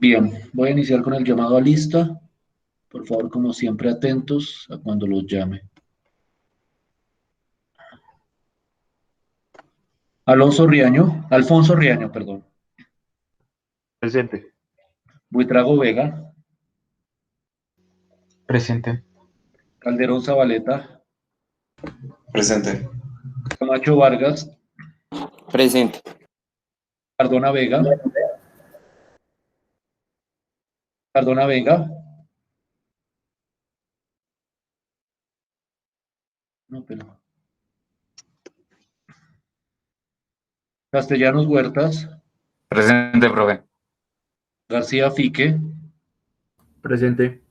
Bien, voy a iniciar con el llamado a lista. Por favor, como siempre, atentos a cuando los llame. Alfonso Riaño, perdón. Presente. Buitrago Vega, Presente. Calderón Zabaleta, Presente. Camacho Vargas, Presente. Cardona Vega, Cardona Vega. No, pero. Castellanos Huertas, Presente, profe. García Fique, Presente.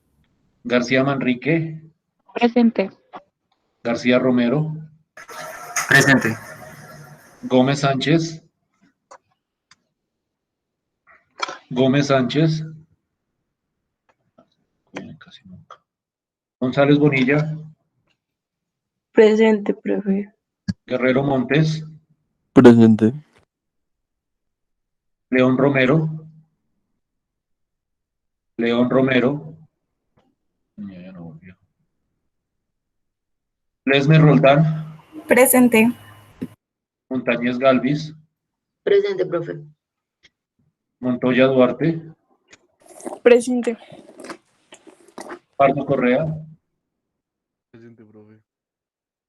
García Manrique, Presente. García Romero, Presente. Gómez Sánchez, Gómez Sánchez, casi nunca. González Bonilla, Presente, profe. Guerrero Montes, Presente. León Romero, León Romero, ya no volvió. Lesmer Roldán, Presente. Montañez Galvis, Presente, profe. Montoya Duarte, Presente. Pardo Correa, Presente, profe.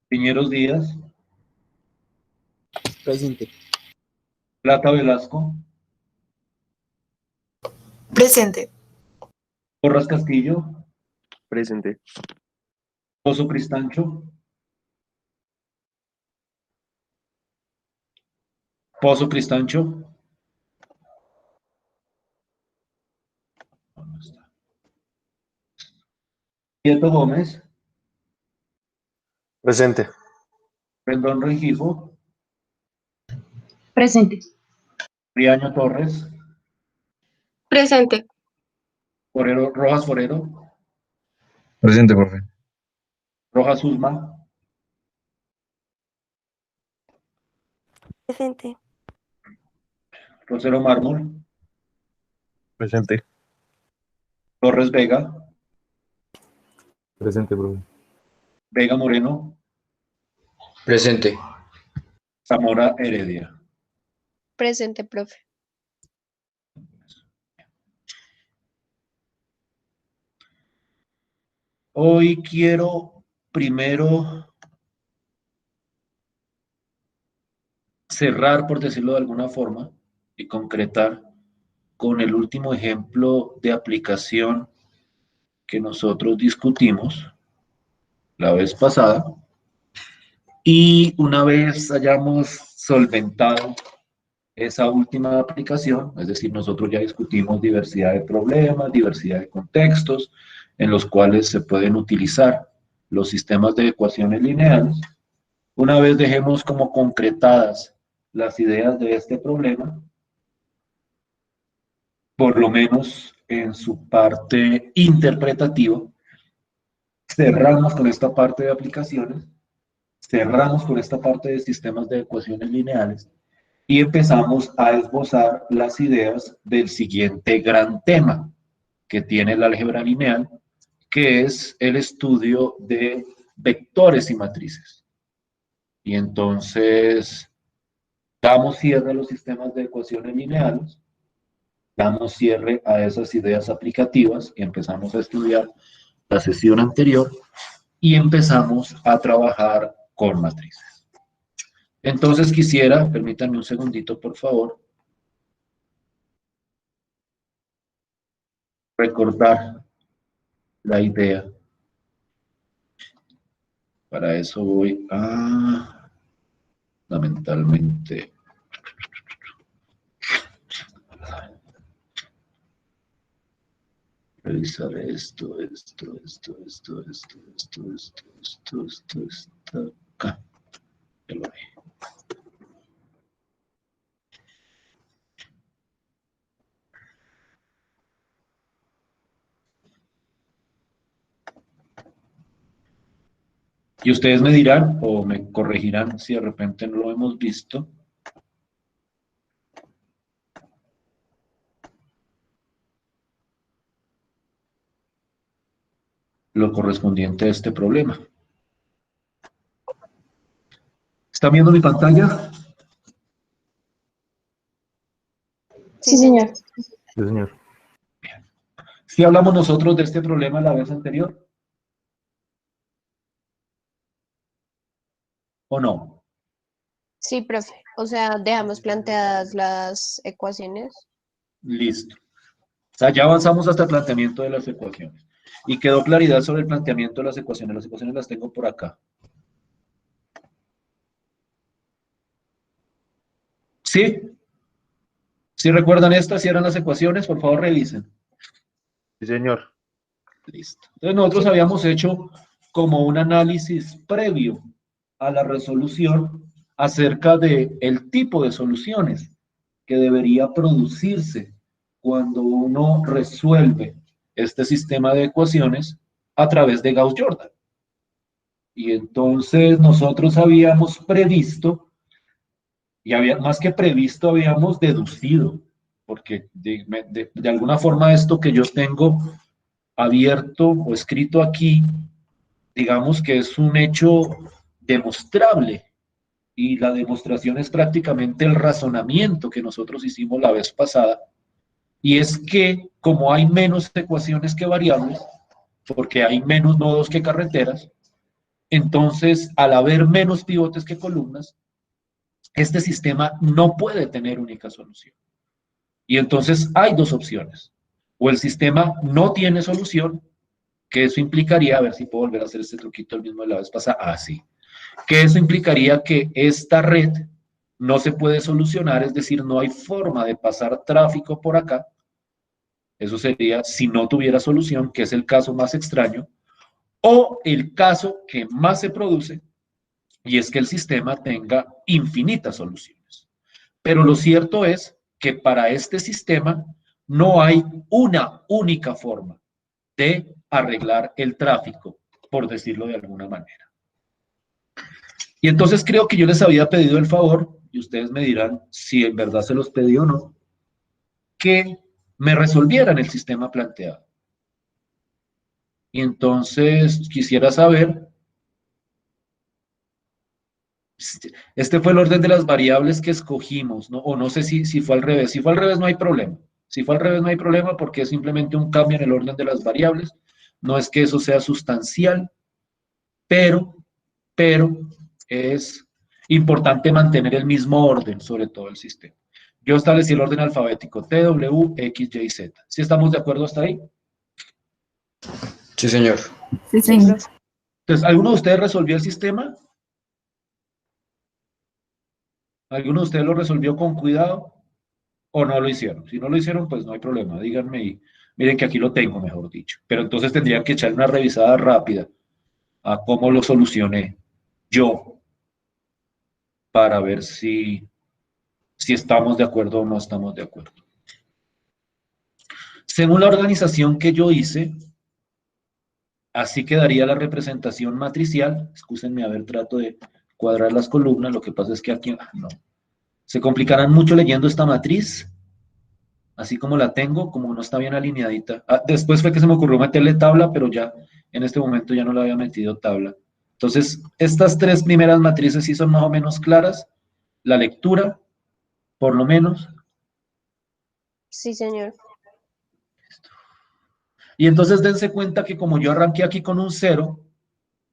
Piñeros Díaz, Presente. Plata Velasco, Presente. Porras Castillo, Presente. Pozo Cristancho, Pozo Cristancho, ¿dónde está? Prieto Gómez, Presente. Rendón Rengifo, Presente. Riaño Torres, Presente. Rojas Forero, Presente, profe. Rojas Usma, Presente. Rosero Mármol, Presente. Torres Vega, Presente, profe. Vega Moreno, Presente. Zamora Heredia. Presente, profe. Hoy quiero primero cerrar, por decirlo de alguna forma, y concretar con el último ejemplo de aplicación que nosotros discutimos la vez pasada. Y una vez hayamos solventado esa última aplicación, es decir, nosotros ya discutimos diversidad de problemas, diversidad de contextos en los cuales se pueden utilizar los sistemas de ecuaciones lineales. Una vez dejemos como concretadas las ideas de este problema, por lo menos en su parte interpretativa, cerramos con esta parte de aplicaciones, cerramos con esta parte de sistemas de ecuaciones lineales y empezamos a esbozar las ideas del siguiente gran tema que tiene el álgebra lineal, que es el estudio de vectores y matrices. Y entonces damos cierre a los sistemas de ecuaciones lineales, damos cierre a esas ideas aplicativas y empezamos a estudiar la sesión anterior y empezamos a trabajar con matrices. Entonces quisiera, permítanme un segundito por favor, recordar la idea. Para eso voy a, fundamentalmente, revisar esto acá. Ya lo vi. Y ustedes me dirán o me corregirán si de repente no lo hemos visto. lo correspondiente a este problema. ¿Están viendo mi pantalla? Sí, señor. Sí, señor. ¿Sí hablamos nosotros de este problema la vez anterior? ¿O no? Sí, profe. O sea, dejamos planteadas las ecuaciones. Listo. O sea, ya avanzamos hasta el planteamiento de las ecuaciones. Y quedó claridad sobre el planteamiento de las ecuaciones. Las ecuaciones las tengo por acá. ¿Sí? ¿Sí recuerdan estas? ¿Sí eran las ecuaciones? Por favor, revisen. Sí, señor. Listo. Entonces nosotros Sí. habíamos hecho como un análisis previo a la resolución acerca de el tipo de soluciones que debería producirse cuando uno resuelve este sistema de ecuaciones a través de Gauss-Jordan. Y entonces nosotros habíamos previsto, y más que previsto, habíamos deducido, porque de alguna forma esto que yo tengo abierto o escrito aquí, digamos que es un hecho demostrable, y la demostración es prácticamente el razonamiento que nosotros hicimos la vez pasada, y es que como hay menos ecuaciones que variables, porque hay menos nodos que carreteras, entonces al haber menos pivotes que columnas, este sistema no puede tener única solución. Y entonces hay dos opciones. O el sistema no tiene solución, que eso implicaría, a ver si puedo volver a hacer este truquito el mismo de la vez pasada, así, que eso implicaría que esta red no se puede solucionar, es decir, no hay forma de pasar tráfico por acá. Eso sería si no tuviera solución, que es el caso más extraño, o el caso que más se produce, y es que el sistema tenga infinitas soluciones. Pero lo cierto es que para este sistema no hay una única forma de arreglar el tráfico, por decirlo de alguna manera. Y entonces creo que yo les había pedido el favor, y ustedes me dirán si en verdad se los pedí o no, que me resolvieran el sistema planteado. Y entonces quisiera saber, este fue el orden de las variables que escogimos, ¿no? O no sé si fue al revés. Si fue al revés no hay problema. Si fue al revés no hay problema porque es simplemente un cambio en el orden de las variables. No es que eso sea sustancial, pero es importante mantener el mismo orden sobre todo el sistema. Yo establecí el orden alfabético T, W, X, Y, Z. ¿Sí estamos de acuerdo hasta ahí? Sí, señor. Sí, Sí, señor. profe. Entonces, ¿alguno de ustedes resolvió el sistema? ¿Alguno de ustedes lo resolvió con cuidado o no lo hicieron? Si no lo hicieron, pues no hay problema. Díganme y miren que aquí lo tengo, mejor dicho. Pero entonces tendrían que echar una revisada rápida a cómo lo solucioné yo para ver si estamos de acuerdo o no estamos de acuerdo. Según la organización que yo hice, así quedaría la representación matricial. Excúsenme, a ver, trato de cuadrar las columnas. Lo que pasa es que aquí no. Se complicarán mucho leyendo esta matriz, así como la tengo, como no está bien alineadita. Después fue que se me ocurrió meterle tabla, pero ya en este momento ya no le había metido tabla. Entonces, estas tres primeras matrices sí son más o menos claras. La lectura, por lo menos. Sí, señor. Y entonces dense cuenta que como yo arranqué aquí con un 0,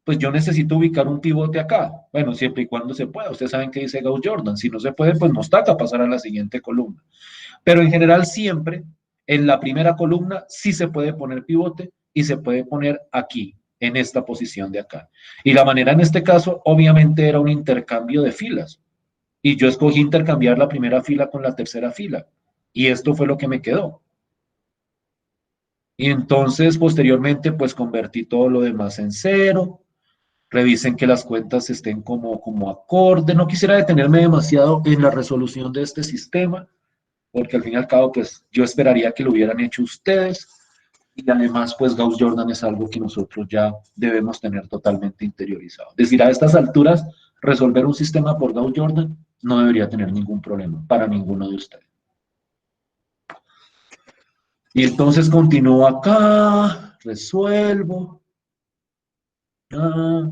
pues yo necesito ubicar un pivote acá. Bueno, siempre y cuando se pueda. Ustedes saben que dice Gauss-Jordan. Si no se puede, pues nos toca pasar a la siguiente columna. Pero en general siempre, en la primera columna, sí se puede poner pivote y se puede poner aquí, en esta posición de acá. Y la manera en este caso, obviamente, era un intercambio de filas. Y yo escogí intercambiar la primera fila con la tercera fila. Y esto fue lo que me quedó. Y entonces, posteriormente, pues convertí todo lo demás en 0. Revisen que las cuentas estén como acorde. No quisiera detenerme demasiado en la resolución de este sistema, porque al fin y al cabo, pues yo esperaría que lo hubieran hecho ustedes. Y además, pues Gauss-Jordan es algo que nosotros ya debemos tener totalmente interiorizado. Es decir, a estas alturas, resolver un sistema por Gauss-Jordan no debería tener ningún problema para ninguno de ustedes. Y entonces continúo acá, resuelvo. Ah,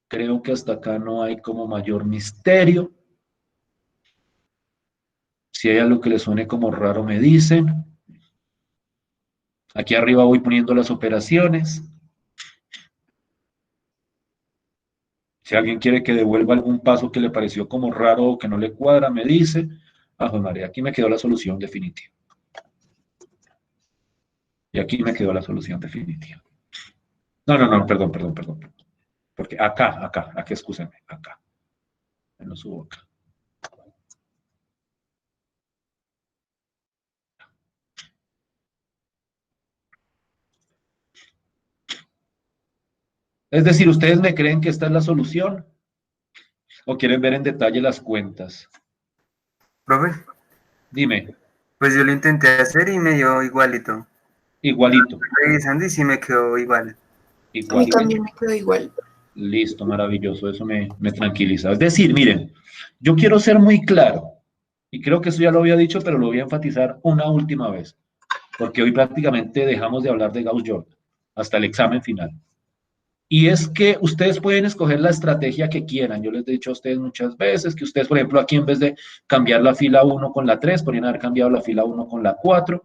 creo que hasta acá no hay como mayor misterio. Si hay algo que les suene como raro, me dicen. Aquí arriba voy poniendo las operaciones. Si alguien quiere que devuelva algún paso que le pareció como raro o que no le cuadra, me dice. Ah, José María, aquí me quedó la solución definitiva. Y aquí me quedó la solución definitiva. No, perdón. Porque acá, excúsenme, acá. Me lo subo acá. Es decir, ¿ustedes me creen que esta es la solución? ¿O quieren ver en detalle las cuentas? Profe, Dime, pues yo lo intenté hacer y me dio igualito. igualito, Revisando y sí me quedó igual. A mí igual. también me quedó igual. Listo, maravilloso, eso me tranquiliza. Es decir, miren, yo quiero ser muy claro, y creo que eso ya lo había dicho, pero lo voy a enfatizar una última vez, porque hoy prácticamente dejamos de hablar de Gauss-Jordan hasta el examen final. Y es que ustedes pueden escoger la estrategia que quieran. Yo les he dicho a ustedes muchas veces que ustedes, por ejemplo, aquí en vez de cambiar la fila 1 con la 3, podrían haber cambiado la fila 1 con la 4,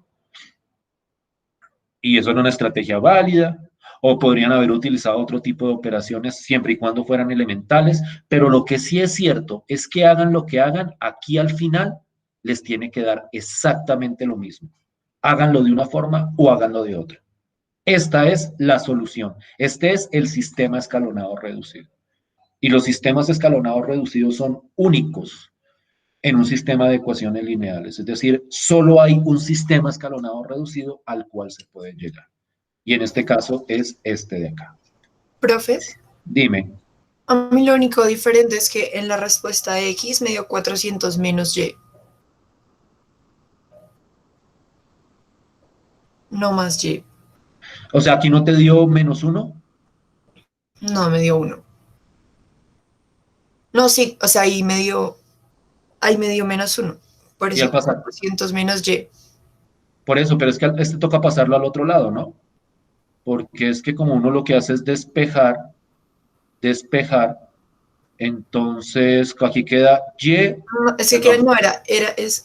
y eso era una estrategia válida. O podrían haber utilizado otro tipo de operaciones siempre y cuando fueran elementales, pero lo que sí es cierto es que hagan lo que hagan, aquí al final les tiene que dar exactamente lo mismo. Háganlo de una forma o háganlo de otra. Esta es la solución. Este es el sistema escalonado reducido. Y los sistemas escalonados reducidos son únicos en un sistema de ecuaciones lineales. Es decir, solo hay un sistema escalonado reducido al cual se puede llegar. Y en este caso es este de acá. Profe, Dime, a mí lo único diferente es que en la respuesta de X me dio 400 menos Y. No más Y. o sea, aquí no te dio -1. No, me dio 1. No, sí, o sea, ahí me dio -1. Por Y al eso pasar, 400 menos Y. por eso, pero es que este toca pasarlo al otro lado, ¿no? Porque es que como uno lo que hace es despejar, entonces aquí queda Y, No, es que perdón, no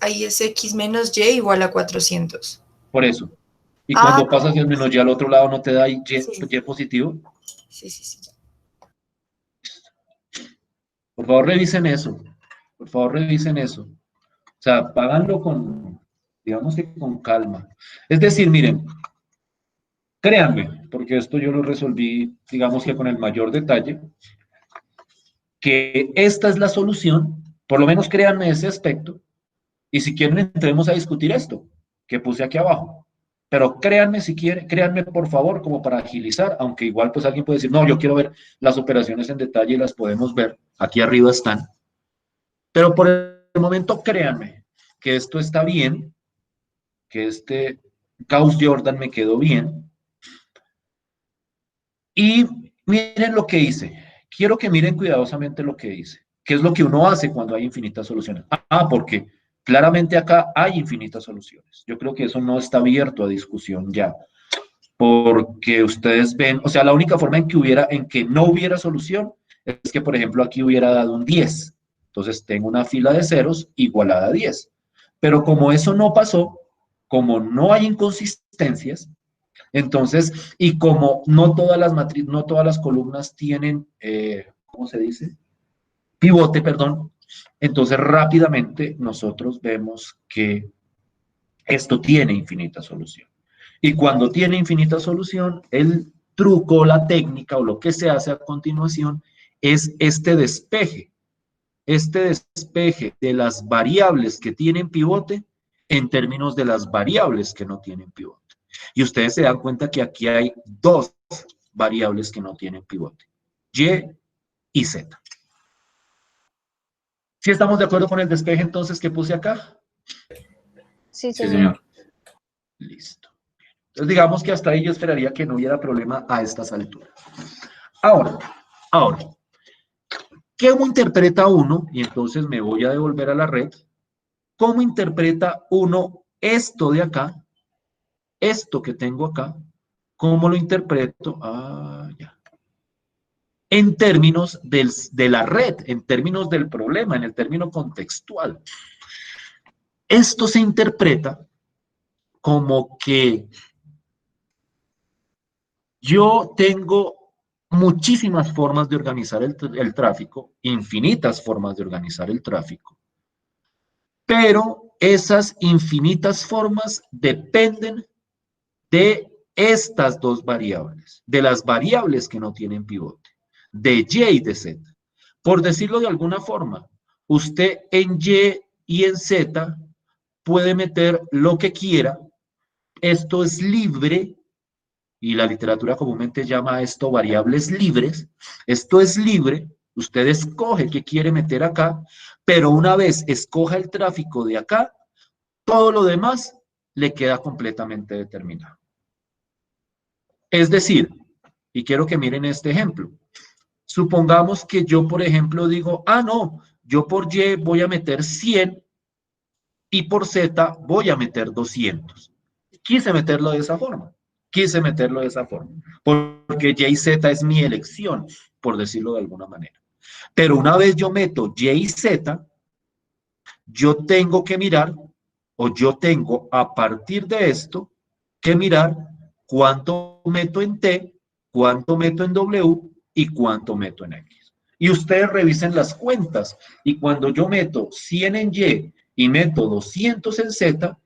ahí es X menos Y igual a 400. por eso. Y Ah, cuando pasas el menos Y al otro lado no te da sí, Y positivo. sí. Por favor, revisen eso. Por favor, revisen eso. O sea, páganlo con, digamos que con calma. Es decir, miren, créanme, porque esto yo lo resolví, digamos que con el mayor detalle, que esta es la solución, por lo menos créanme ese aspecto, y si quieren entremos a discutir esto, que puse aquí abajo. Pero créanme si quieren, créanme por favor, como para agilizar, aunque igual pues alguien puede decir, no, yo quiero ver las operaciones en detalle y las podemos ver, aquí arriba están. Pero por el momento créanme que esto está bien, que este Gauss-Jordan me quedó bien. Y miren lo que hice. Quiero que miren cuidadosamente lo que hice. ¿Qué es lo que uno hace cuando hay infinitas soluciones? Porque claramente acá hay infinitas soluciones. Yo creo que eso no está abierto a discusión ya. Porque ustedes ven, o sea, la única forma en que no hubiera solución es que, por ejemplo, aquí hubiera dado un 10. Entonces tengo una fila de ceros igualada a 10. Pero como eso no pasó, como no hay inconsistencias, entonces, y como no todas no todas las columnas tienen, ¿cómo se dice? Pivote, perdón. Entonces, rápidamente nosotros vemos que esto tiene infinita solución. Y cuando tiene infinita solución, el truco, la técnica o lo que se hace a continuación es este despeje de las variables que tienen pivote en términos de las variables que no tienen pivote. Y ustedes se dan cuenta que aquí hay dos variables que no tienen pivote, Y y Z. ¿Sí estamos de acuerdo con el despeje entonces que puse acá? Sí, Sí, señor. señor. Listo. Entonces digamos que hasta ahí yo esperaría que no hubiera problema a estas alturas. Ahora, ¿cómo interpreta uno? Y entonces me voy a devolver a la red. ¿Cómo interpreta uno esto de acá, esto que tengo acá, ¿Cómo lo interpreto? Ah, ya. En términos de la red, en términos del problema, en el término contextual. Esto se interpreta como que yo tengo muchísimas formas de organizar el tráfico, infinitas formas de organizar el tráfico, pero esas infinitas formas dependen de estas dos variables, de las variables que no tienen pivote, de Y y de Z. Por decirlo de alguna forma, usted en Y y en Z puede meter lo que quiera, esto es libre, y la literatura comúnmente llama a esto variables libres, esto es libre, usted escoge qué quiere meter acá, pero una vez escoja el tráfico de acá, todo lo demás le queda completamente determinado. Es decir, y quiero que miren este ejemplo, supongamos que yo, por ejemplo, digo, ah, no, yo por Y voy a meter 100 y por Z voy a meter 200. Quise meterlo de esa forma. Porque Y y Z es mi elección, por decirlo de alguna manera. Pero una vez yo meto Y y Z, yo tengo que mirar, o yo tengo a partir de esto, que mirar cuánto meto en T, cuánto meto en W y cuánto meto en X. Y ustedes revisen las cuentas, y cuando yo meto 100 en Y y meto 200 en Z,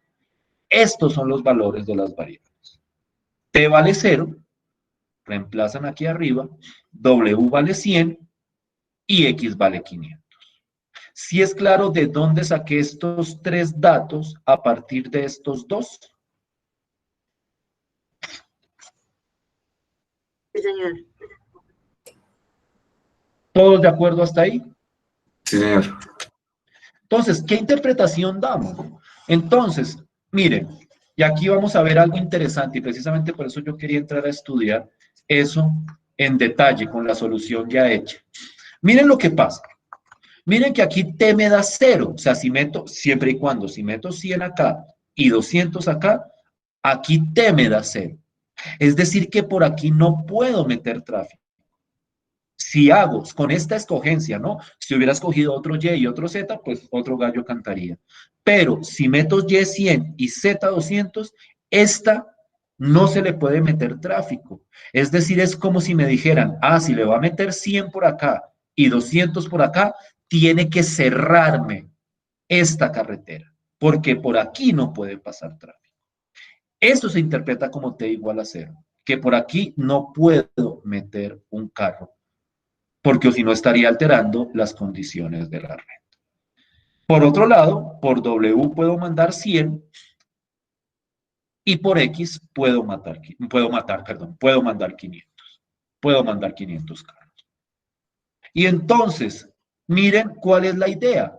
estos son los valores de las variables. T vale 0, reemplazan aquí arriba, W vale 100 y X vale 500. ¿Sí es claro de dónde saqué estos tres datos a partir de estos dos? Sí, señor. ¿Todos de acuerdo hasta ahí? Sí, señor. Entonces, ¿qué interpretación damos? Entonces, miren, y aquí vamos a ver algo interesante, y precisamente por eso yo quería entrar a estudiar eso en detalle con la solución ya hecha. Miren lo que pasa. Miren que aquí T me da 0, o sea, si meto, siempre y cuando, si meto 100 acá y 200 acá, aquí T me da 0. Es decir, que por aquí no puedo meter tráfico. Si hago con esta escogencia, ¿no? Si hubiera escogido otro Y y otro Z, pues otro gallo cantaría. Pero si meto Y 100 y Z 200, esta no se le puede meter tráfico. Es decir, es como si me dijeran, ah, si le va a meter 100 por acá y 200 por acá, tiene que cerrarme esta carretera, porque por aquí no puede pasar tráfico. Eso se interpreta como T igual a 0, que por aquí no puedo meter un carro, porque si no estaría alterando las condiciones de la red. Por otro lado, por W puedo mandar 100 y por X puedo mandar 500. Puedo mandar 500 carros. Y entonces, miren cuál es la idea.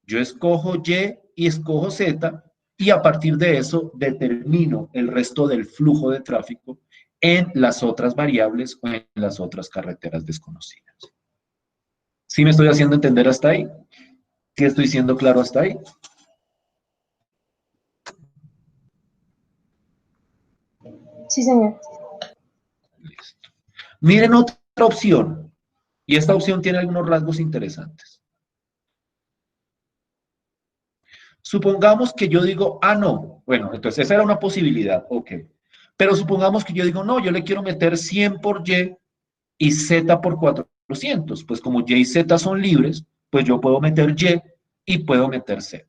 Yo escojo Y y escojo Z y a partir de eso determino el resto del flujo de tráfico en las otras variables o en las otras carreteras desconocidas. ¿Sí me estoy haciendo entender hasta ahí? ¿Sí estoy siendo claro hasta ahí? Sí, señor. Listo. Miren otra opción. Y esta opción tiene algunos rasgos interesantes. Supongamos que yo digo, ah, no. Bueno, entonces esa era una posibilidad, ok. Pero supongamos que yo digo, no, yo le quiero meter 100 por y Z por 400. Pues como Y y Z son libres, pues yo puedo meter Y puedo meter Z.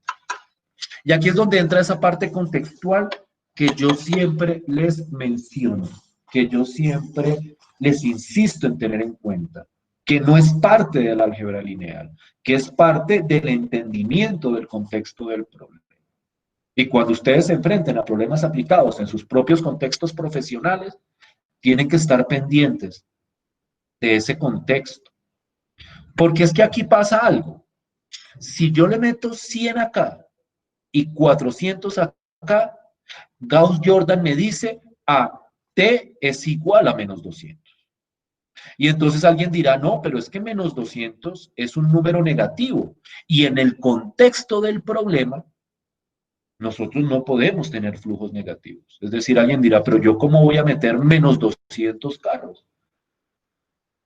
Y aquí es donde entra esa parte contextual que yo siempre les menciono, que yo siempre les insisto en tener en cuenta, que no es parte del álgebra lineal, que es parte del entendimiento del contexto del problema. Y cuando ustedes se enfrenten a problemas aplicados en sus propios contextos profesionales, tienen que estar pendientes de ese contexto. Porque es que aquí pasa algo. Si yo le meto 100 acá y 400 acá, Gauss-Jordan me dice, T es igual a menos 200. Y entonces alguien dirá, no, pero es que menos 200 es un número negativo. Y en el contexto del problema, Nosotros no podemos tener flujos negativos. Es decir, alguien dirá, pero yo cómo voy a meter menos 200 carros.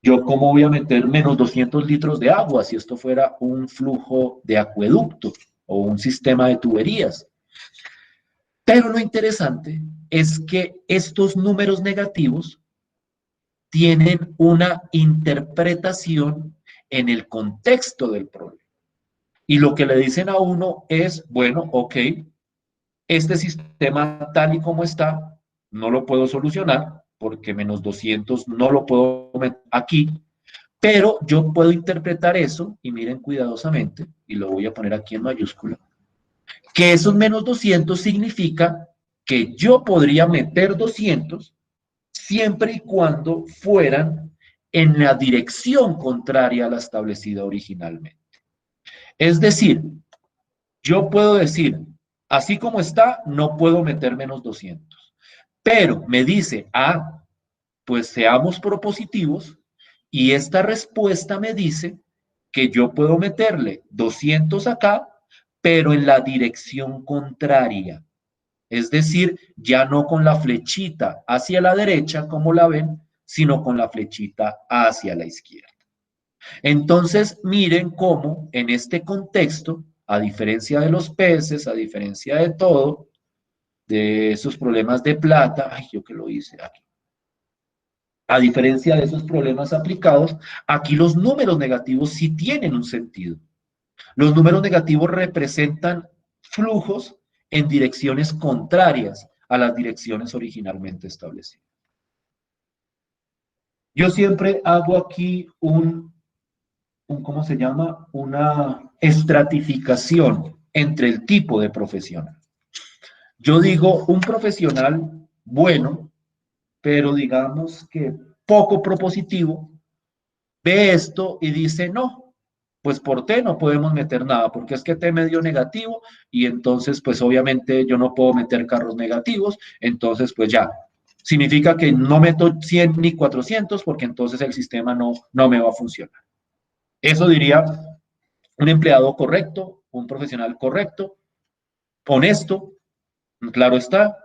Yo cómo voy a meter menos 200 litros de agua si esto fuera un flujo de acueducto o un sistema de tuberías. Pero lo interesante es que estos números negativos tienen una interpretación en el contexto del problema. Y lo que le dicen a uno es, bueno, ok, este sistema tal y como está, no lo puedo solucionar porque menos 200 no lo puedo meter aquí, pero yo puedo interpretar eso, y miren cuidadosamente, y lo voy a poner aquí en mayúscula, que esos menos 200 significa que yo podría meter 200 siempre y cuando fueran en la dirección contraria a la establecida originalmente. Es decir, yo puedo decir, así como está, no puedo meter menos 200. Pero me dice, pues seamos propositivos, y esta respuesta me dice que yo puedo meterle 200 acá, pero en la dirección contraria. Es decir, ya no con la flechita hacia la derecha, como la ven, sino con la flechita hacia la izquierda. Entonces, miren cómo en este contexto, a diferencia de los peces, a diferencia de todo, de esos problemas de plata, yo que lo hice aquí. A diferencia de esos problemas aplicados, aquí los números negativos sí tienen un sentido. Los números negativos representan flujos en direcciones contrarias a las direcciones originalmente establecidas. Yo siempre hago aquí ¿cómo se llama? Una estratificación entre el tipo de profesional. Yo digo un profesional bueno, pero digamos que poco propositivo, ve esto y dice, no, pues por T no podemos meter nada, porque es que T me dio negativo y entonces pues obviamente yo no puedo meter carros negativos, entonces pues ya, significa que no meto 100 ni 400 porque entonces el sistema no me va a funcionar. Eso diría un empleado correcto, un profesional correcto, honesto, claro está,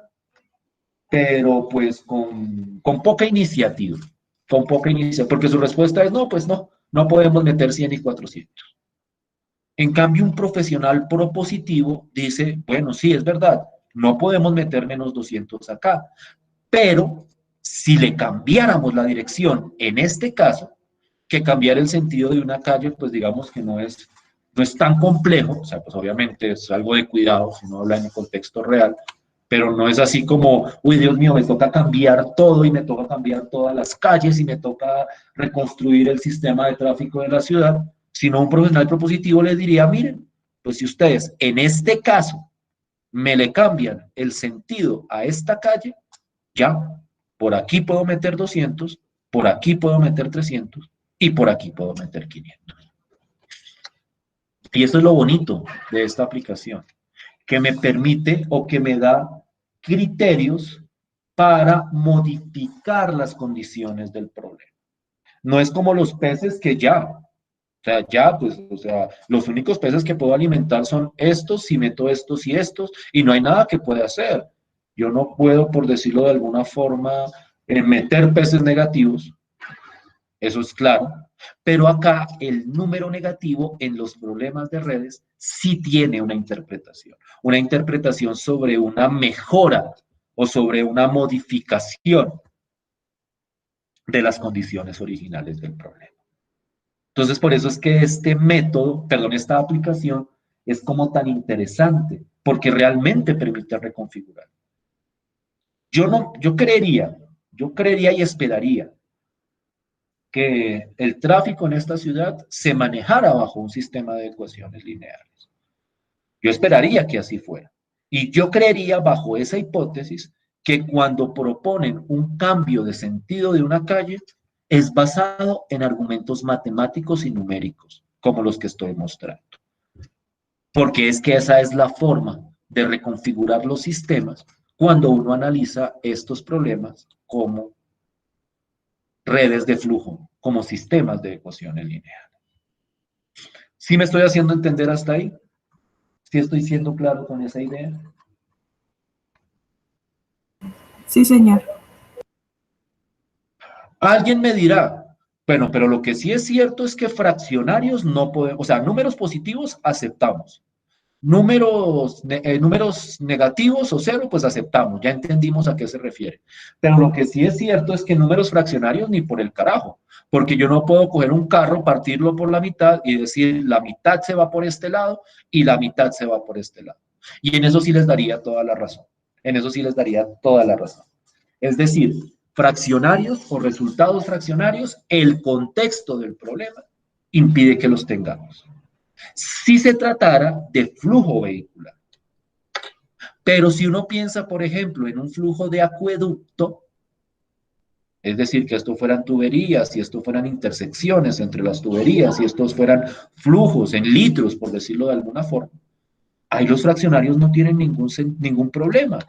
pero pues con poca iniciativa, porque su respuesta es no, pues no podemos meter 100 y 400. En cambio, un profesional propositivo dice, bueno, sí, es verdad, no podemos meter menos 200 acá, pero si le cambiáramos la dirección, en este caso, que cambiar el sentido de una calle, pues digamos que no es tan complejo, o sea, pues obviamente es algo de cuidado, si no habla en el contexto real, pero no es así como, uy, Dios mío, me toca cambiar todo y me toca cambiar todas las calles y me toca reconstruir el sistema de tráfico de la ciudad, sino un profesional propositivo les diría, miren, pues si ustedes en este caso me le cambian el sentido a esta calle, ya, por aquí puedo meter 200, por aquí puedo meter 300 y por aquí puedo meter 500. Y eso es lo bonito de esta aplicación, que me permite o que me da criterios para modificar las condiciones del problema. No es como los peces que los únicos peces que puedo alimentar son estos, si meto estos y estos, y no hay nada que pueda hacer. Yo no puedo, por decirlo de alguna forma, meter peces negativos, eso es claro, pero acá el número negativo en los problemas de redes sí tiene una interpretación sobre una mejora o sobre una modificación de las condiciones originales del problema. Entonces, por eso es que esta aplicación es como tan interesante, porque realmente permite reconfigurar. Yo creería y esperaría que el tráfico en esta ciudad se manejara bajo un sistema de ecuaciones lineales. Yo esperaría que así fuera. Y yo creería bajo esa hipótesis que cuando proponen un cambio de sentido de una calle, es basado en argumentos matemáticos y numéricos, como los que estoy mostrando. Porque es que esa es la forma de reconfigurar los sistemas cuando uno analiza estos problemas como redes de flujo, como sistemas de ecuaciones lineales. ¿Sí me estoy haciendo entender hasta ahí? ¿Sí estoy siendo claro con esa idea? Sí, señor. Alguien me dirá, bueno, pero lo que sí es cierto es que fraccionarios no podemos, o sea, números positivos aceptamos. Números negativos o cero, pues aceptamos, ya entendimos a qué se refiere. Pero lo que sí es cierto es que números fraccionarios ni por el carajo, porque yo no puedo coger un carro, partirlo por la mitad y decir la mitad se va por este lado y la mitad se va por este lado. Y en eso sí les daría toda la razón. En eso sí les daría toda la razón. Es decir, fraccionarios o resultados fraccionarios, el contexto del problema impide que los tengamos. Si se tratara de flujo vehicular. Pero si uno piensa, por ejemplo, en un flujo de acueducto, es decir, que esto fueran tuberías, y esto fueran intersecciones entre las tuberías, y estos fueran flujos en litros, por decirlo de alguna forma, ahí los fraccionarios no tienen ningún problema,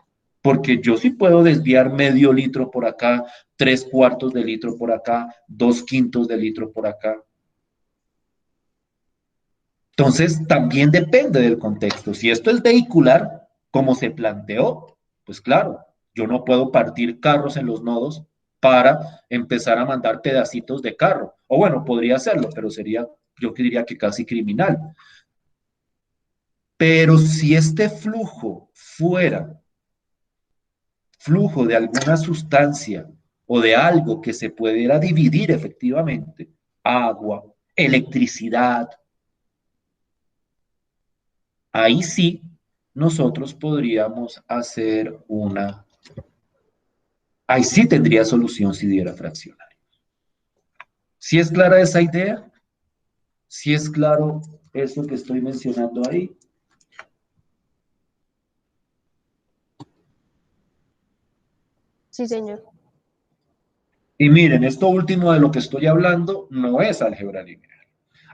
porque yo sí puedo desviar medio litro por acá, 3/4 de litro por acá, 2/5 de litro por acá. Entonces, también depende del contexto. Si esto es vehicular, como se planteó, pues claro, yo no puedo partir carros en los nodos para empezar a mandar pedacitos de carro. O bueno, podría hacerlo, pero sería, yo diría que casi criminal. Pero si este flujo fuera flujo de alguna sustancia o de algo que se pudiera dividir efectivamente, agua, electricidad, ahí sí nosotros podríamos hacer ahí sí tendría solución si diera fraccionario. ¿Sí es clara esa idea? ¿Sí es claro eso que estoy mencionando ahí? Sí, señor. Y miren, esto último de lo que estoy hablando no es álgebra lineal.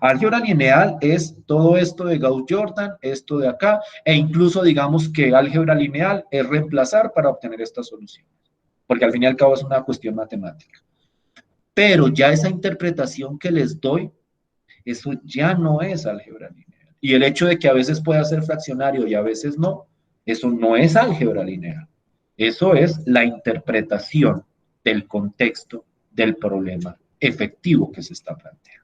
Álgebra lineal es todo esto de Gauss-Jordan, esto de acá, e incluso digamos que álgebra lineal es reemplazar para obtener esta solución, porque al fin y al cabo es una cuestión matemática. Pero ya esa interpretación que les doy, eso ya no es álgebra lineal. Y el hecho de que a veces pueda ser fraccionario y a veces no, eso no es álgebra lineal. Eso es la interpretación del contexto del problema efectivo que se está planteando.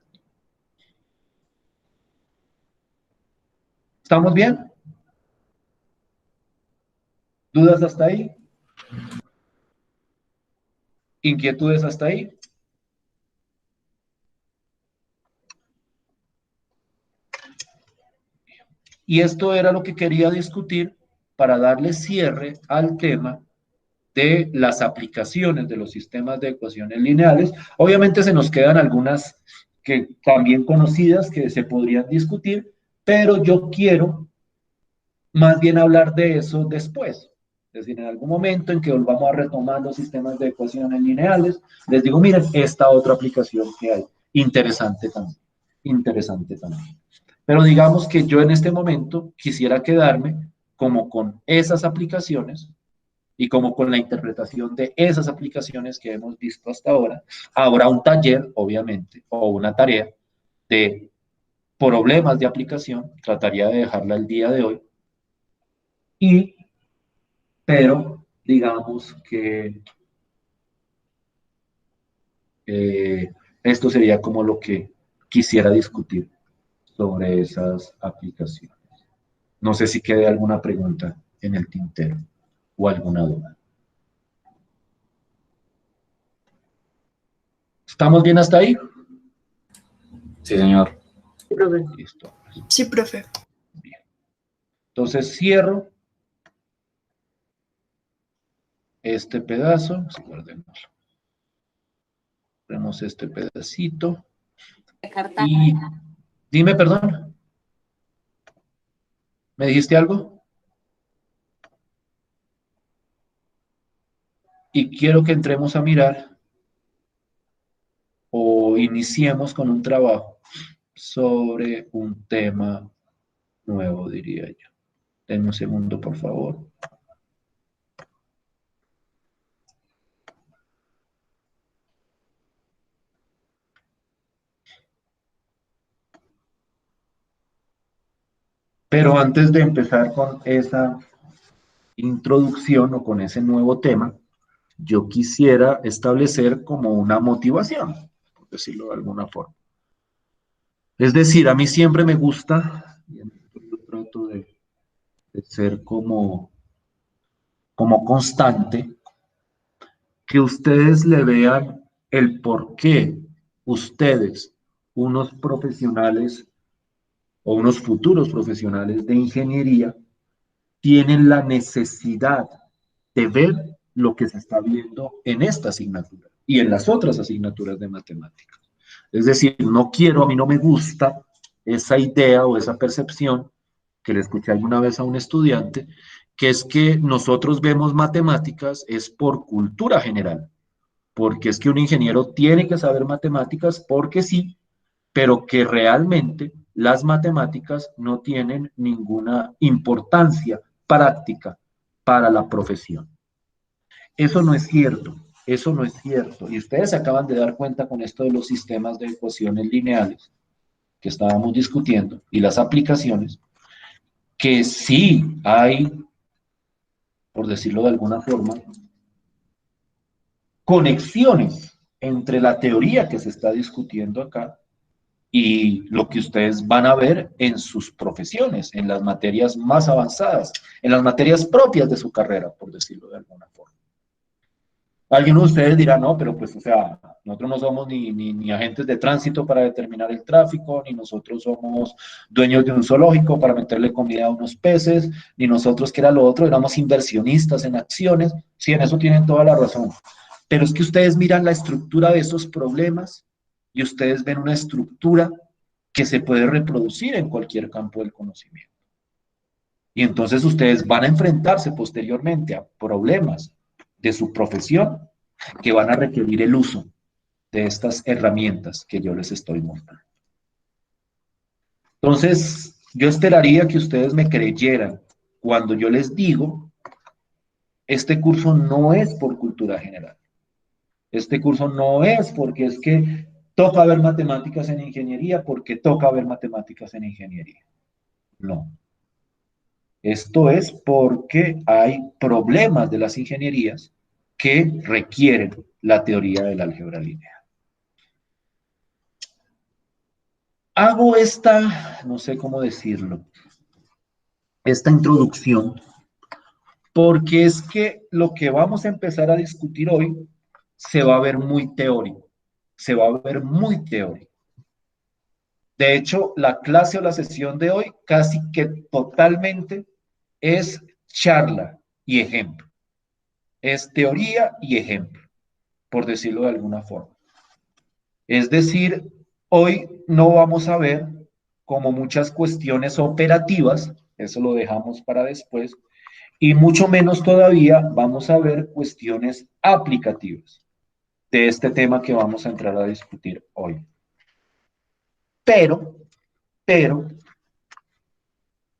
¿Estamos bien? ¿Dudas hasta ahí? ¿Inquietudes hasta ahí? Y esto era lo que quería discutir para darle cierre al tema de las aplicaciones de los sistemas de ecuaciones lineales. Obviamente se nos quedan algunas que también conocidas que se podrían discutir, pero yo quiero más bien hablar de eso después. Es decir, en algún momento en que volvamos a retomar los sistemas de ecuaciones lineales, les digo, miren, esta otra aplicación que hay, interesante también, interesante también. Pero digamos que yo en este momento quisiera quedarme como con esas aplicaciones y como con la interpretación de esas aplicaciones que hemos visto hasta ahora. Habrá un taller, obviamente, o una tarea de problemas de aplicación, trataría de dejarla el día de hoy, pero digamos que eh, esto sería como lo que quisiera discutir sobre esas aplicaciones. No sé si quede alguna pregunta en el tintero o alguna duda. ¿Estamos bien hasta ahí? Sí, señor. Listo. Sí, profe. Bien. Entonces cierro este pedazo. Sí, guardémoslo. Ponemos este pedacito. Y dime, perdón. ¿Me dijiste algo? Y quiero que entremos a mirar o iniciemos con un trabajo sobre un tema nuevo, diría yo. Denme un segundo, por favor. Pero antes de empezar con esa introducción o con ese nuevo tema, yo quisiera establecer como una motivación, por decirlo de alguna forma. Es decir, a mí siempre me gusta, y en esto yo trato de ser como constante, que ustedes le vean el por qué ustedes, unos profesionales o unos futuros profesionales de ingeniería, tienen la necesidad de ver lo que se está viendo en esta asignatura y en las otras asignaturas de matemáticas. Es decir, a mí no me gusta esa idea o esa percepción que le escuché alguna vez a un estudiante, que es que nosotros vemos matemáticas es por cultura general, porque es que un ingeniero tiene que saber matemáticas porque sí, pero que realmente las matemáticas no tienen ninguna importancia práctica para la profesión. Eso no es cierto, eso no es cierto. Y ustedes se acaban de dar cuenta con esto de los sistemas de ecuaciones lineales que estábamos discutiendo y las aplicaciones, que sí hay, por decirlo de alguna forma, conexiones entre la teoría que se está discutiendo acá y lo que ustedes van a ver en sus profesiones, en las materias más avanzadas, en las materias propias de su carrera, por decirlo de alguna forma. Alguien de ustedes dirá, no, pero pues, o sea, nosotros no somos ni agentes de tránsito para determinar el tráfico, ni nosotros somos dueños de un zoológico para meterle comida a unos peces, ni nosotros, que era lo otro, éramos inversionistas en acciones. Sí, en eso tienen toda la razón. Pero es que ustedes miran la estructura de esos problemas y ustedes ven una estructura que se puede reproducir en cualquier campo del conocimiento. Y entonces ustedes van a enfrentarse posteriormente a problemas de su profesión que van a requerir el uso de estas herramientas que yo les estoy mostrando. Entonces, yo esperaría que ustedes me creyeran cuando yo les digo, este curso no es por cultura general. Este curso no es porque es que toca ver matemáticas en ingeniería porque toca ver matemáticas en ingeniería. No. Esto es porque hay problemas de las ingenierías que requieren la teoría del álgebra lineal. Hago esta, no sé cómo decirlo, esta introducción, porque es que lo que vamos a empezar a discutir hoy se va a ver muy teórico, se va a ver muy teórico. De hecho, la clase o la sesión de hoy casi que totalmente es charla y ejemplo. Es teoría y ejemplo, por decirlo de alguna forma. Es decir, hoy no vamos a ver como muchas cuestiones operativas, eso lo dejamos para después, y mucho menos todavía vamos a ver cuestiones aplicativas de este tema que vamos a entrar a discutir hoy. Pero,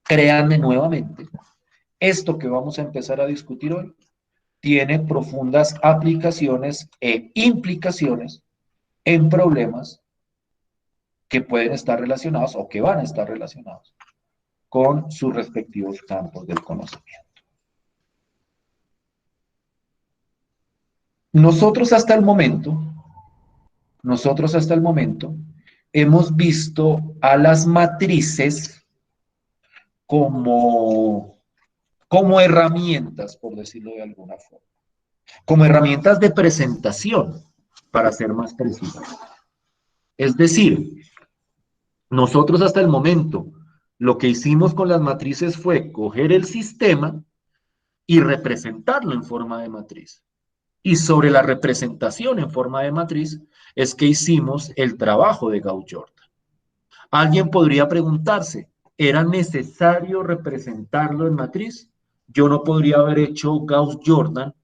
créanme nuevamente, esto que vamos a empezar a discutir hoy tiene profundas aplicaciones e implicaciones en problemas que pueden estar relacionados o que van a estar relacionados con sus respectivos campos del conocimiento. Nosotros hasta el momento hemos visto a las matrices como herramientas, por decirlo de alguna forma, como herramientas de presentación, para ser más precisos. Es decir, nosotros hasta el momento lo que hicimos con las matrices fue coger el sistema y representarlo en forma de matriz. Y sobre la representación en forma de matriz es que hicimos el trabajo de Gauss-Jordan. Alguien podría preguntarse, ¿era necesario representarlo en matriz? Yo no podría haber hecho Gauss-Jordan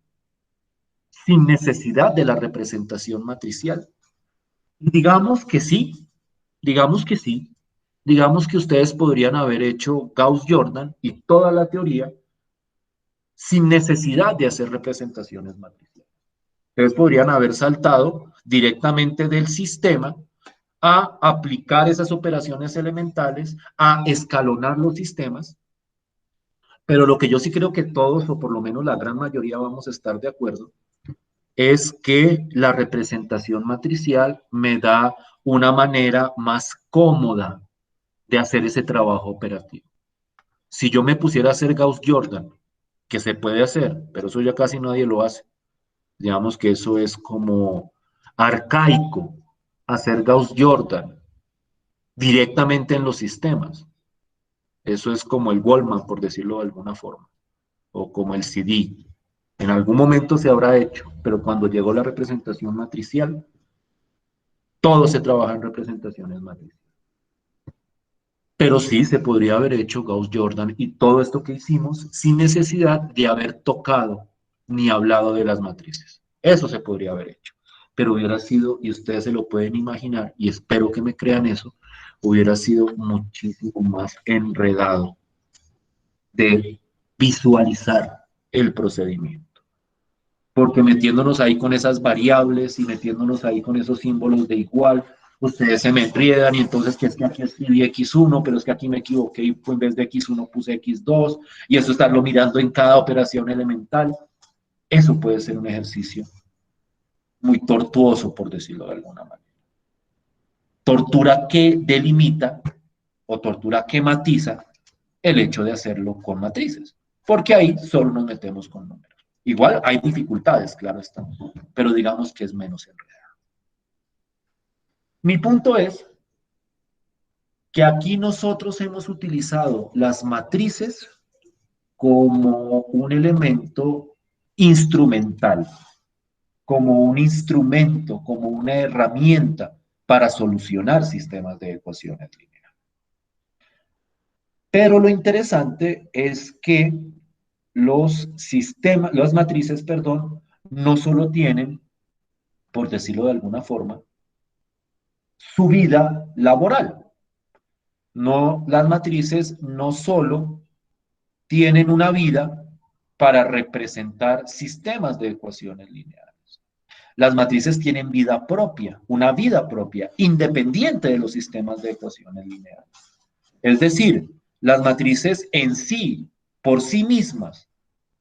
sin necesidad de la representación matricial. Digamos que sí, digamos que sí. Digamos que ustedes podrían haber hecho Gauss-Jordan y toda la teoría sin necesidad de hacer representaciones matriciales. Ustedes podrían haber saltado directamente del sistema a aplicar esas operaciones elementales, a escalonar los sistemas, pero lo que yo sí creo que todos, o por lo menos la gran mayoría, vamos a estar de acuerdo, es que la representación matricial me da una manera más cómoda de hacer ese trabajo operativo. Si yo me pusiera a hacer Gauss-Jordan, que se puede hacer, pero eso ya casi nadie lo hace, digamos que eso es como arcaico, hacer Gauss-Jordan directamente en los sistemas. Eso es como el Goldman, por decirlo de alguna forma, o como el CD. En algún momento se habrá hecho, pero cuando llegó la representación matricial, todo se trabaja en representaciones matriciales. Pero sí se podría haber hecho Gauss-Jordan y todo esto que hicimos sin necesidad de haber tocado ni hablado de las matrices. Eso se podría haber hecho. Pero hubiera sido, y ustedes se lo pueden imaginar, y espero que me crean eso, hubiera sido muchísimo más enredado de visualizar el procedimiento. Porque metiéndonos ahí con esas variables y metiéndonos ahí con esos símbolos de igual, ustedes se me enriedan y entonces que es que aquí escribí X1, pero es que aquí me equivoqué y en vez de X1 puse X2, y eso estarlo mirando en cada operación elemental, eso puede ser un ejercicio muy tortuoso, por decirlo de alguna manera. Tortura que delimita o tortura que matiza el hecho de hacerlo con matrices, porque ahí solo nos metemos con números. Igual hay dificultades, claro está, pero digamos que es menos enredado. Mi punto es que aquí nosotros hemos utilizado las matrices como un elemento instrumental, como un instrumento, como una herramienta para solucionar sistemas de ecuaciones lineales. Pero lo interesante es que las matrices, no solo tienen, por decirlo de alguna forma, su vida laboral. No, las matrices no solo tienen una vida para representar sistemas de ecuaciones lineales. Las matrices tienen vida propia, una vida propia, independiente de los sistemas de ecuaciones lineales. Es decir, las matrices en sí, por sí mismas,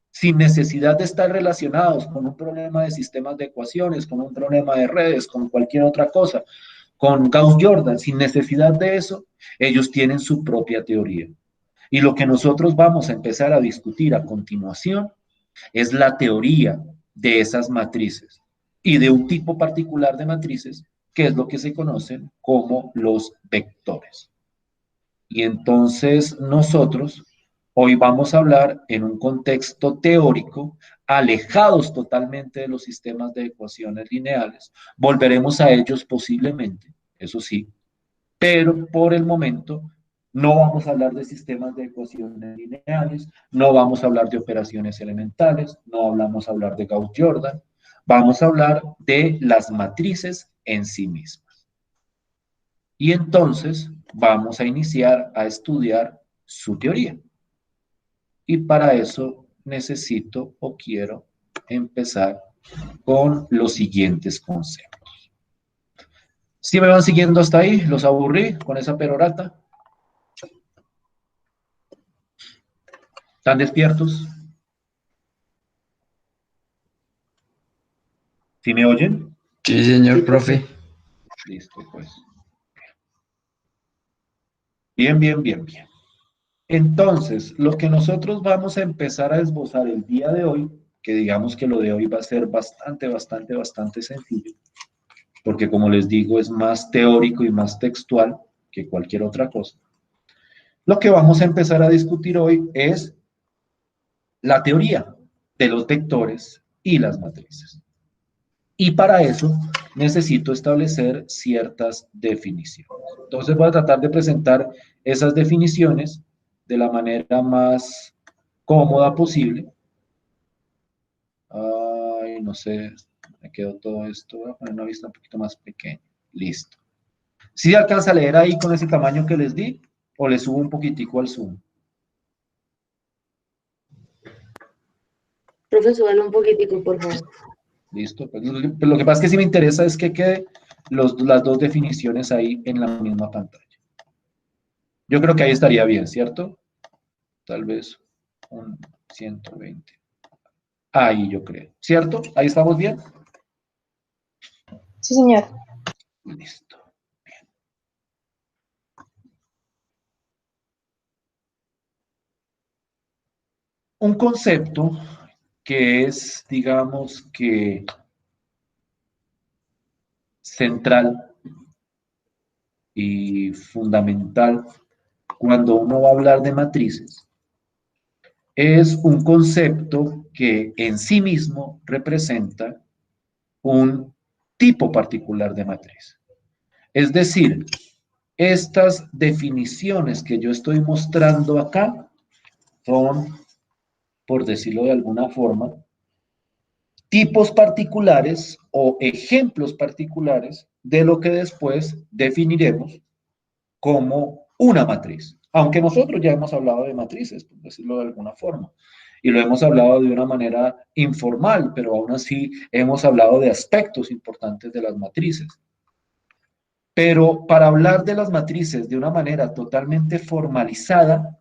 sin necesidad de estar relacionados con un problema de sistemas de ecuaciones, con un problema de redes, con cualquier otra cosa, con Gauss-Jordan, sin necesidad de eso, ellos tienen su propia teoría. Y lo que nosotros vamos a empezar a discutir a continuación es la teoría de esas matrices y de un tipo particular de matrices, que es lo que se conocen como los vectores. Y entonces nosotros hoy vamos a hablar en un contexto teórico, alejados totalmente de los sistemas de ecuaciones lineales. Volveremos a ellos posiblemente, eso sí, pero por el momento no vamos a hablar de sistemas de ecuaciones lineales, no vamos a hablar de operaciones elementales, no vamos a hablar de Gauss-Jordan, vamos a hablar de las matrices en sí mismas. Y entonces vamos a iniciar a estudiar su teoría. Y para eso necesito o quiero empezar con los siguientes conceptos. ¿Sí me van siguiendo hasta ahí? ¿Los aburrí con esa perorata? ¿Están despiertos? ¿Sí me oyen? Sí, señor profe. Listo, pues. Bien, bien, bien, bien. Entonces, lo que nosotros vamos a empezar a esbozar el día de hoy, que digamos que lo de hoy va a ser bastante sencillo, porque como les digo, es más teórico y más textual que cualquier otra cosa. Lo que vamos a empezar a discutir hoy es la teoría de los vectores y las matrices. Y para eso necesito establecer ciertas definiciones. Entonces voy a tratar de presentar esas definiciones de la manera más cómoda posible. Ay, no sé, me quedó todo esto. Voy a poner una vista un poquito más pequeña. Listo. ¿Sí alcanza a leer ahí con ese tamaño que les di? ¿O le subo un poquitico al zoom? Profe, súbalo un poquitico, por favor. Listo. Pues lo que pasa es que sí me interesa es que quede las dos definiciones ahí en la misma pantalla. Yo creo que ahí estaría bien, ¿cierto? Tal vez un 120. Ahí yo creo, ¿cierto? Ahí estamos bien. Sí, señor. Listo. Bien. Un concepto que es, digamos que, central y fundamental cuando uno va a hablar de matrices, es un concepto que en sí mismo representa un tipo particular de matriz. Es decir, estas definiciones que yo estoy mostrando acá son, por decirlo de alguna forma, tipos particulares o ejemplos particulares de lo que después definiremos como una matriz. Aunque nosotros ya hemos hablado de matrices, por decirlo de alguna forma, y lo hemos hablado de una manera informal, pero aún así hemos hablado de aspectos importantes de las matrices. Pero para hablar de las matrices de una manera totalmente formalizada,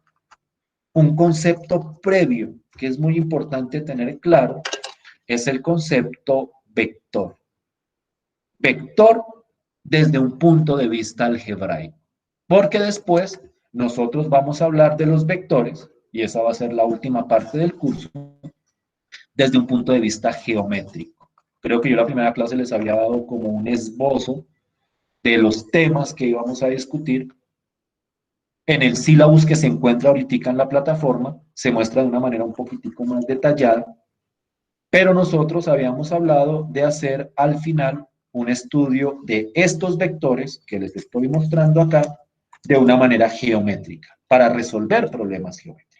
un concepto previo que es muy importante tener claro es el concepto vector. Vector desde un punto de vista algebraico, porque después nosotros vamos a hablar de los vectores, y esa va a ser la última parte del curso, desde un punto de vista geométrico. Creo que yo la primera clase les había dado como un esbozo de los temas que íbamos a discutir. En el sílabus que se encuentra ahorita en la plataforma, se muestra de una manera un poquitico más detallada, pero nosotros habíamos hablado de hacer al final un estudio de estos vectores que les estoy mostrando acá de una manera geométrica, para resolver problemas geométricos.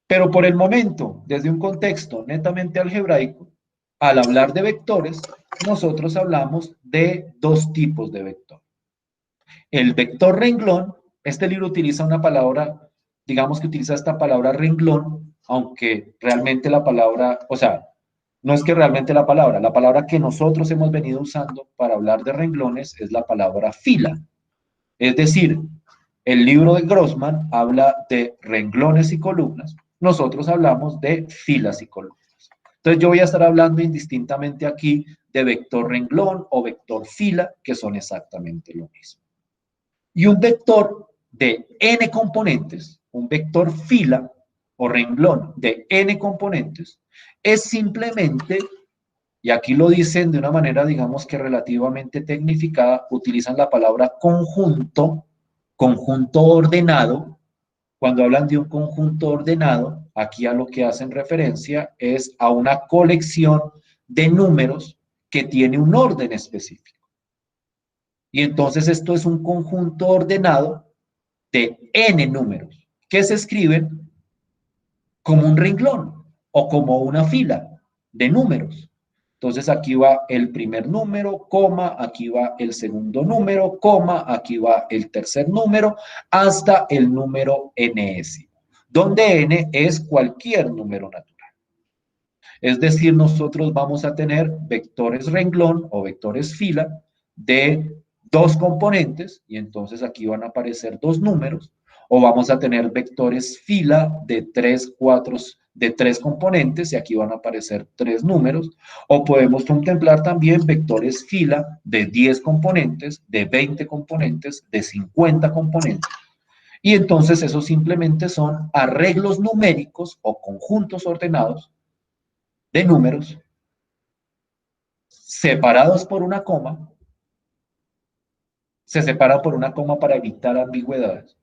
Pero por el momento, desde un contexto netamente algebraico, al hablar de vectores, nosotros hablamos de dos tipos de vector. El vector renglón, este libro utiliza una palabra, digamos que utiliza esta palabra renglón, aunque realmente la palabra, o sea, no es que realmente la palabra que nosotros hemos venido usando para hablar de renglones es la palabra fila. Es decir, el libro de Grossman habla de renglones y columnas, nosotros hablamos de filas y columnas. Entonces yo voy a estar hablando indistintamente aquí de vector renglón o vector fila, que son exactamente lo mismo. Y un vector de n componentes, un vector fila o renglón de n componentes, es simplemente, y aquí lo dicen de una manera, digamos que relativamente tecnificada, utilizan la palabra conjunto, conjunto ordenado. Cuando hablan de un conjunto ordenado, aquí a lo que hacen referencia es a una colección de números que tiene un orden específico. Y entonces esto es un conjunto ordenado de n números que se escriben como un renglón o como una fila de números. Entonces aquí va el primer número, coma, aquí va el segundo número, coma, aquí va el tercer número, hasta el número n-ésimo, donde n es cualquier número natural. Es decir, nosotros vamos a tener vectores renglón o vectores fila de dos componentes, y entonces aquí van a aparecer dos números, o vamos a tener vectores fila de tres componentes, y aquí van a aparecer tres números, o podemos contemplar también vectores fila de 10 componentes, de 20 componentes, de 50 componentes. Y entonces esos simplemente son arreglos numéricos o conjuntos ordenados de números separados por una coma. Se separan por una coma para evitar ambigüedades.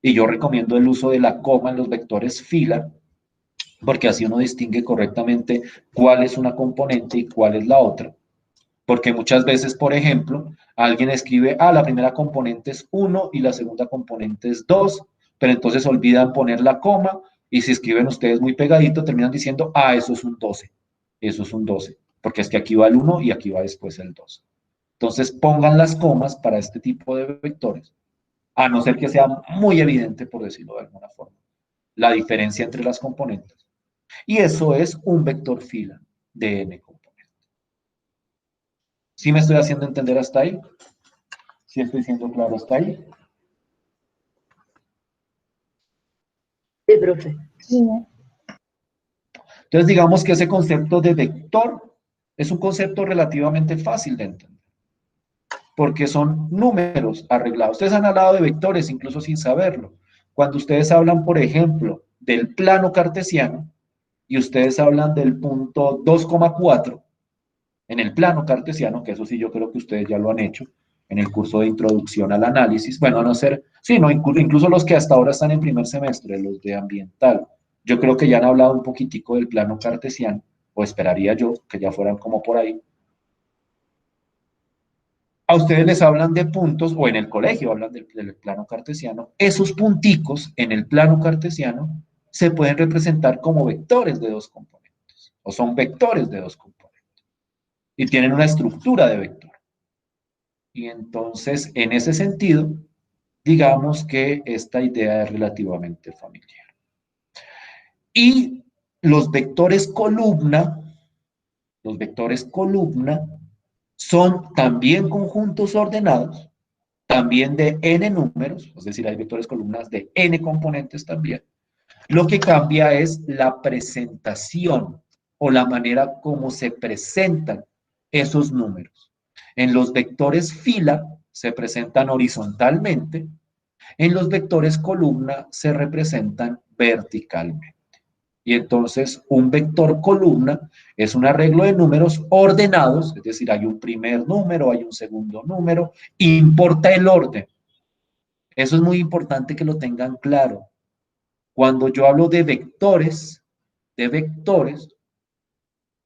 Y yo recomiendo el uso de la coma en los vectores fila, porque así uno distingue correctamente cuál es una componente y cuál es la otra. Porque muchas veces, por ejemplo, alguien escribe, la primera componente es 1 y la segunda componente es 2, pero entonces olvidan poner la coma, y si escriben ustedes muy pegadito, terminan diciendo, eso es un 12, eso es un 12, porque es que aquí va el 1 y aquí va después el 2. Entonces pongan las comas para este tipo de vectores, a no ser que sea muy evidente, por decirlo de alguna forma, la diferencia entre las componentes. Y eso es un vector fila de n componentes. ¿Sí me estoy haciendo entender hasta ahí? ¿Sí estoy siendo claro hasta ahí? Sí, profe. Sí, señor. Entonces, digamos que ese concepto de vector es un concepto relativamente fácil de entender, porque son números arreglados. Ustedes han hablado de vectores incluso sin saberlo. Cuando ustedes hablan, por ejemplo, del plano cartesiano, y ustedes hablan del punto 2,4 en el plano cartesiano, que eso sí yo creo que ustedes ya lo han hecho en el curso de introducción al análisis, bueno, a no ser, sí, no, incluso los que hasta ahora están en primer semestre, los de ambiental, yo creo que ya han hablado un poquitico del plano cartesiano, o esperaría yo que ya fueran como por ahí. A ustedes les hablan de puntos, o en el colegio hablan del plano cartesiano, esos punticos en el plano cartesiano se pueden representar como vectores de dos componentes, o son vectores de dos componentes, y tienen una estructura de vector. Y entonces, en ese sentido, digamos que esta idea es relativamente familiar. Y los vectores columna son también conjuntos ordenados, también de n números, es decir, hay vectores columnas de n componentes también. Lo que cambia es la presentación o la manera como se presentan esos números. En los vectores fila se presentan horizontalmente, en los vectores columna se representan verticalmente. Y entonces un vector columna es un arreglo de números ordenados, es decir, hay un primer número, hay un segundo número, importa el orden. Eso es muy importante que lo tengan claro. Cuando yo hablo de vectores,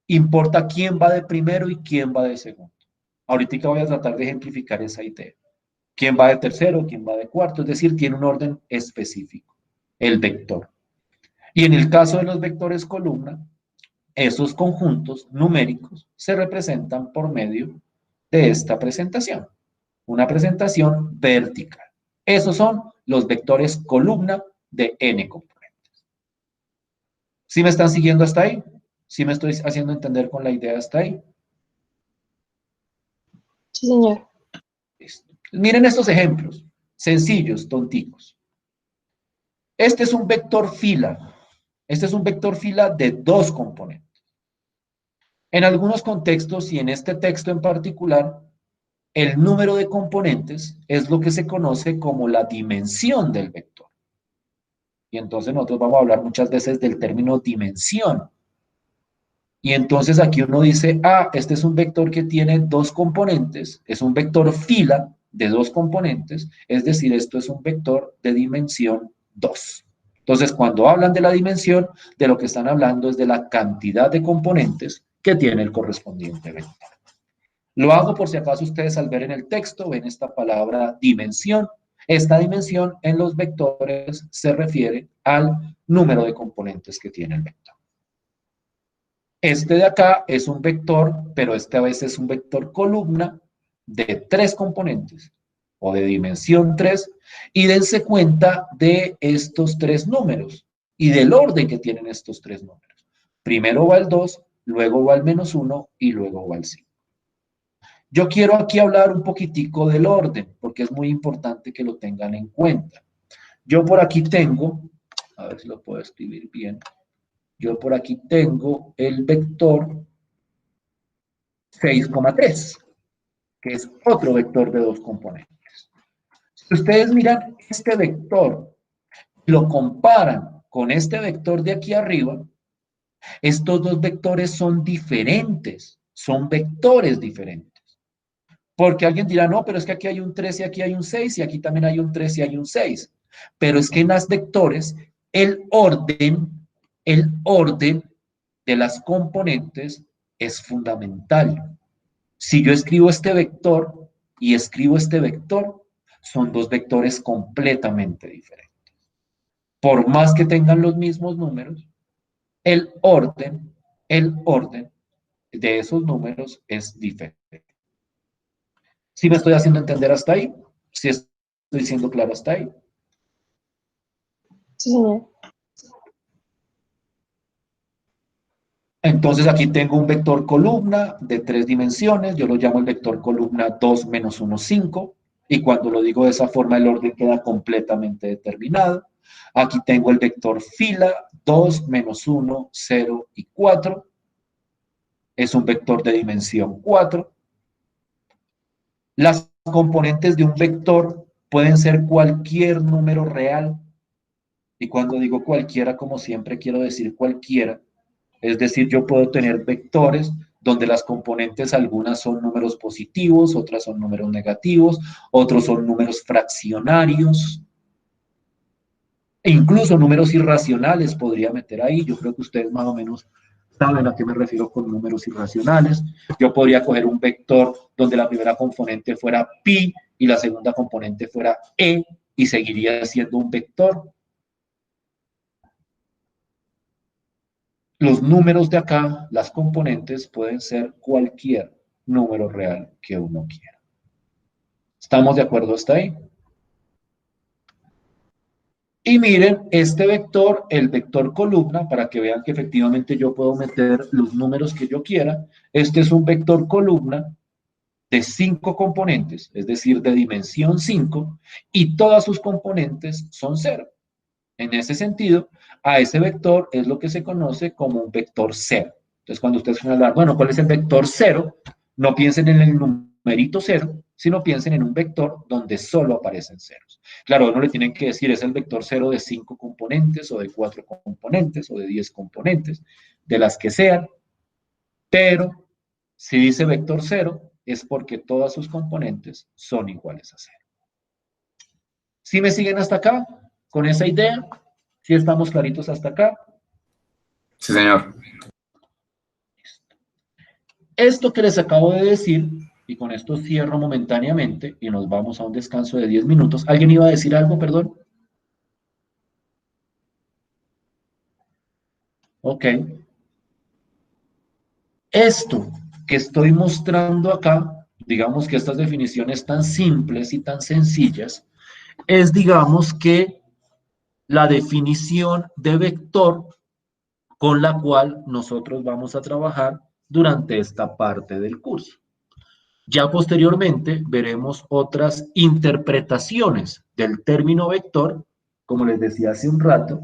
importa quién va de primero y quién va de segundo. Ahorita voy a tratar de ejemplificar esa idea. ¿Quién va de tercero? ¿Quién va de cuarto? Es decir, tiene un orden específico, el vector. Y en el caso de los vectores columna, esos conjuntos numéricos se representan por medio de esta presentación, una presentación vertical. Esos son los vectores columna de n componentes. ¿Sí me están siguiendo hasta ahí? ¿Sí me estoy haciendo entender con la idea hasta ahí? Sí, señor. Listo. Miren estos ejemplos, sencillos, tonticos. Este es un vector fila. Este es un vector fila de dos componentes. En algunos contextos y en este texto en particular, el número de componentes es lo que se conoce como la dimensión del vector. Y entonces nosotros vamos a hablar muchas veces del término dimensión. Y entonces aquí uno dice, ah, este es un vector que tiene dos componentes, es un vector fila de dos componentes, es decir, esto es un vector de dimensión 2. Entonces, cuando hablan de la dimensión, de lo que están hablando es de la cantidad de componentes que tiene el correspondiente vector. Lo hago por si acaso ustedes al ver en el texto ven esta palabra dimensión. Esta dimensión en los vectores se refiere al número de componentes que tiene el vector. Este de acá es un vector, pero esta vez es un vector columna de 3 componentes o de dimensión 3, y dense cuenta de estos 3 números y del orden que tienen estos 3 números. Primero va el 2, luego va el -1 y luego va el 5. Yo quiero aquí hablar un poquitico del orden, porque es muy importante que lo tengan en cuenta. Yo por aquí tengo, a ver si lo puedo escribir bien, yo por aquí tengo el vector 6,3, que es otro vector de dos componentes. Si ustedes miran este vector y lo comparan con este vector de aquí arriba, estos dos vectores son diferentes, son vectores diferentes. Porque alguien dirá, no, pero es que aquí hay un 3 y aquí hay un 6 y aquí también hay un 3 y hay un 6. Pero es que en las vectores el orden de las componentes es fundamental. Si yo escribo este vector y escribo este vector, son dos vectores completamente diferentes. Por más que tengan los mismos números, el orden de esos números es diferente. ¿Sí me estoy haciendo entender hasta ahí? ¿Sí estoy siendo claro hasta ahí? Sí, señor. Entonces aquí tengo un vector columna de 3 dimensiones, yo lo llamo el vector columna 2 menos 1, 5, y cuando lo digo de esa forma el orden queda completamente determinado. Aquí tengo el vector fila 2 menos 1, 0 y 4, es un vector de dimensión 4. Las componentes de un vector pueden ser cualquier número real, y cuando digo cualquiera, como siempre quiero decir cualquiera. Es decir, yo puedo tener vectores donde las componentes, algunas son números positivos, otras son números negativos, otros son números fraccionarios, e incluso números irracionales podría meter ahí. Yo creo que ustedes más o menos saben a qué me refiero con números irracionales. Yo podría coger un vector donde la primera componente fuera pi y la segunda componente fuera e, y seguiría siendo un vector. Los números de acá, las componentes, pueden ser cualquier número real que uno quiera. ¿Estamos de acuerdo hasta ahí? Y miren, este vector, el vector columna, para que vean que efectivamente yo puedo meter los números que yo quiera. Este es un vector columna de 5 componentes, es decir, de dimensión 5, y todas sus componentes son 0. En ese sentido, a ese vector es lo que se conoce como un vector cero. Entonces, cuando ustedes van a hablar, bueno, ¿cuál es el vector cero? No piensen en el numerito cero, sino piensen en un vector donde solo aparecen ceros. Claro, no le tienen que decir es el vector cero de 5 componentes, o de 4 componentes, o de 10 componentes, de las que sean, pero si dice vector cero, es porque todas sus componentes son iguales a cero. ¿Sí me siguen hasta acá? ¿Con esa idea? ¿Sí estamos claritos hasta acá? Sí, señor. Esto que les acabo de decir, y con esto cierro momentáneamente y nos vamos a un descanso de 10 minutos. ¿Alguien iba a decir algo, perdón? Ok. Esto que estoy mostrando acá, digamos que estas definiciones tan simples y tan sencillas, es, digamos, que la definición de vector con la cual nosotros vamos a trabajar durante esta parte del curso. Ya posteriormente veremos otras interpretaciones del término vector, como les decía hace un rato,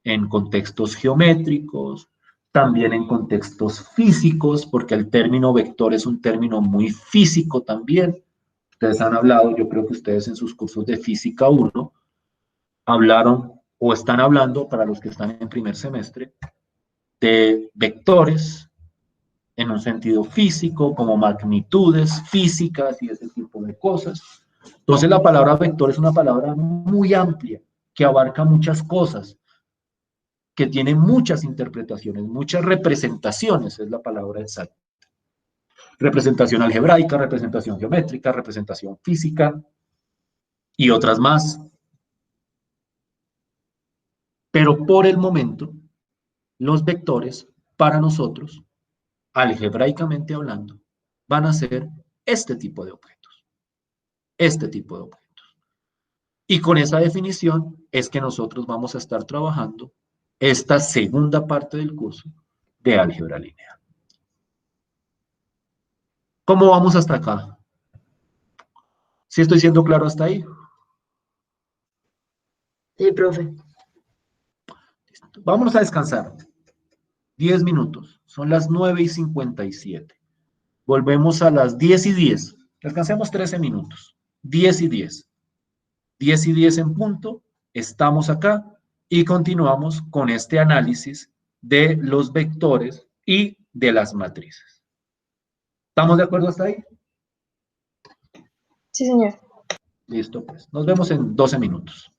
en contextos geométricos, también en contextos físicos, porque el término vector es un término muy físico también. Ustedes han hablado, yo creo que ustedes en sus cursos de física 1 hablaron o están hablando, para los que están en primer semestre, de vectores en un sentido físico, como magnitudes físicas y ese tipo de cosas. Entonces la palabra vector es una palabra muy amplia, que abarca muchas cosas, que tiene muchas interpretaciones, muchas representaciones, es la palabra exacta. Representación algebraica, representación geométrica, representación física y otras más. Pero por el momento, los vectores, para nosotros, algebraicamente hablando, van a ser este tipo de objetos. Este tipo de objetos. Y con esa definición es que nosotros vamos a estar trabajando esta segunda parte del curso de álgebra lineal. ¿Cómo vamos hasta acá? ¿Sí estoy siendo claro hasta ahí? Sí, profe. Vámonos a descansar. 10 minutos. Son las 9:57. Volvemos a las 10:10. Descansemos 13 minutos. 10:10. 10:10 en punto. Estamos acá y continuamos con este análisis de los vectores y de las matrices. ¿Estamos de acuerdo hasta ahí? Sí, señor. Listo, pues. Nos vemos en 12 minutos.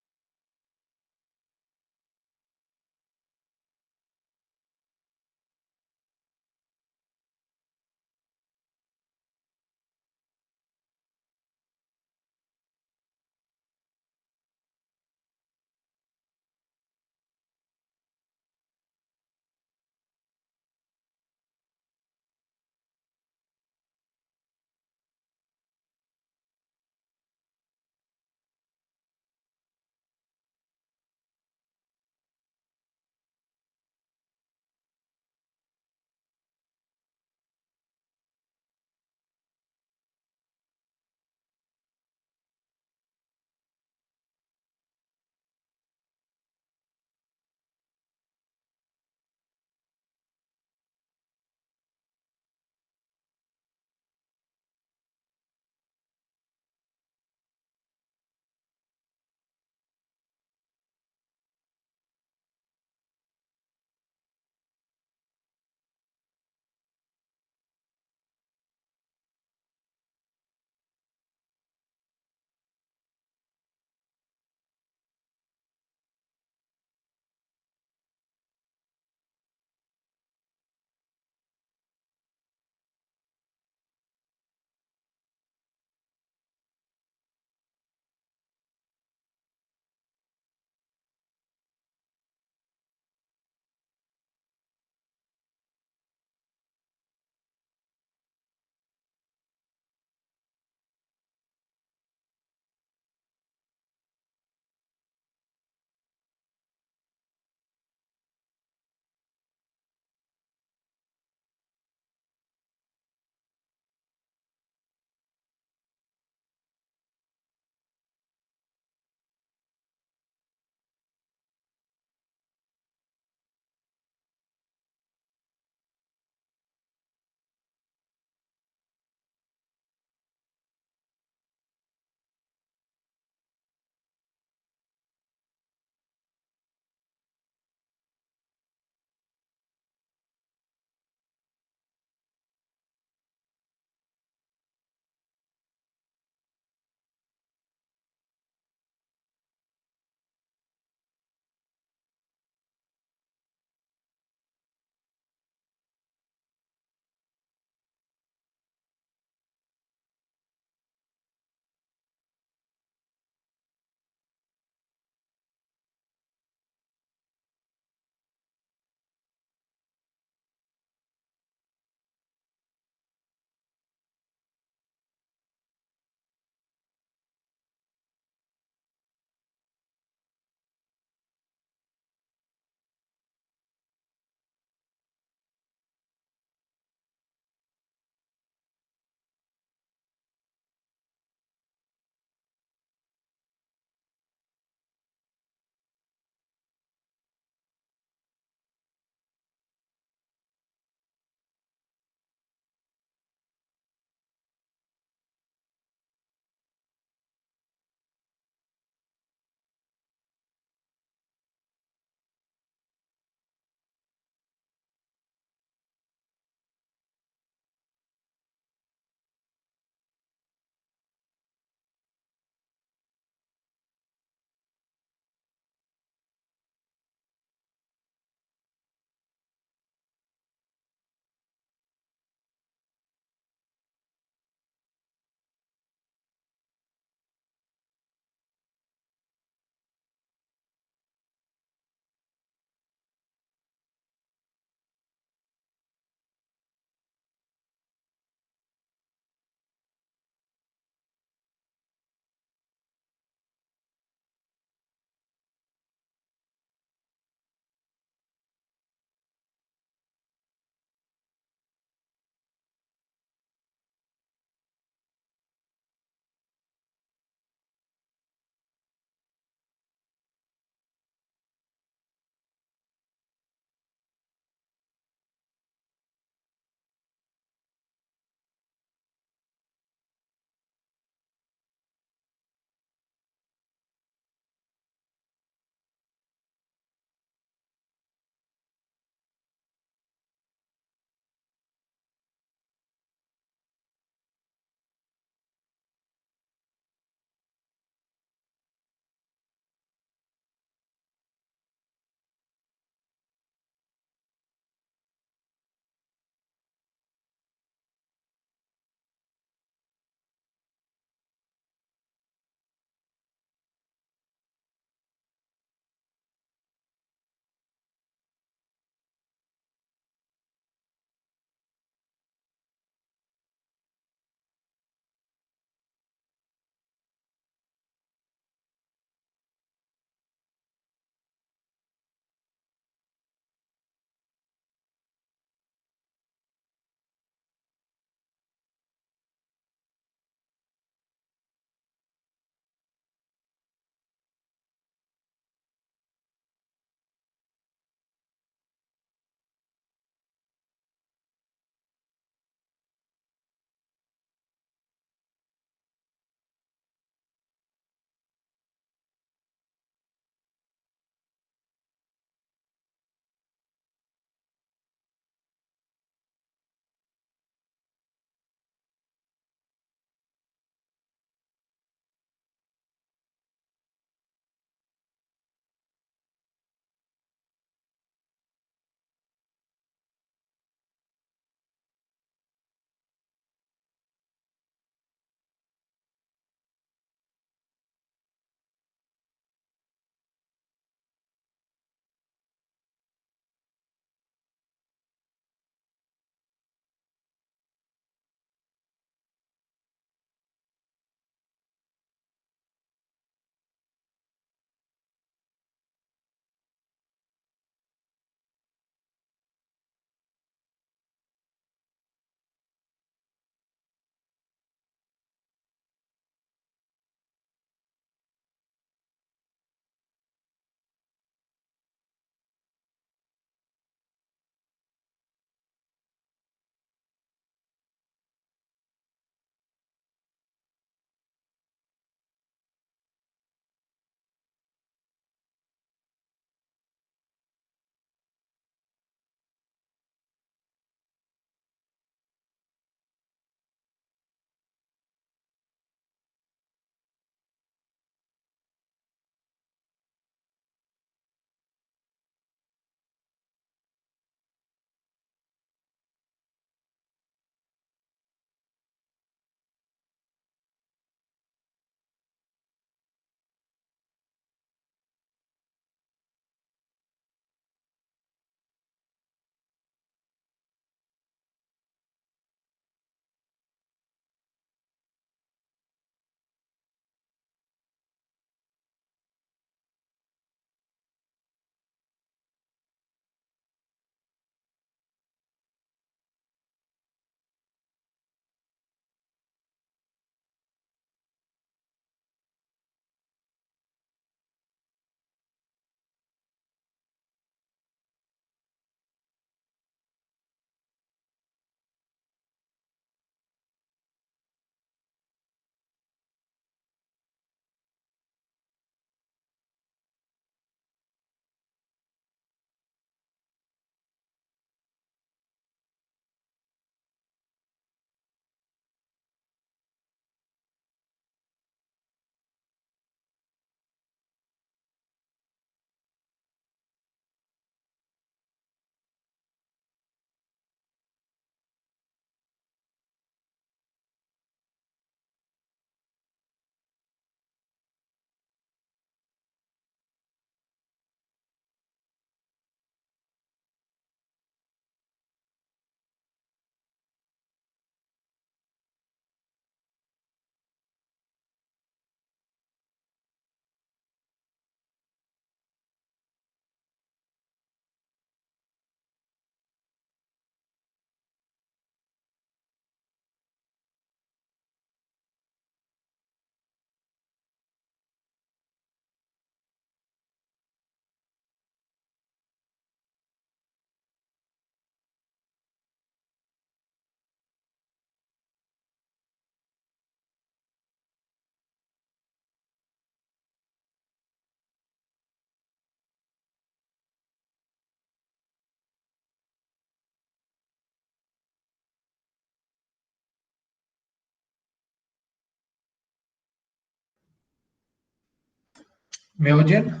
¿Me oyen?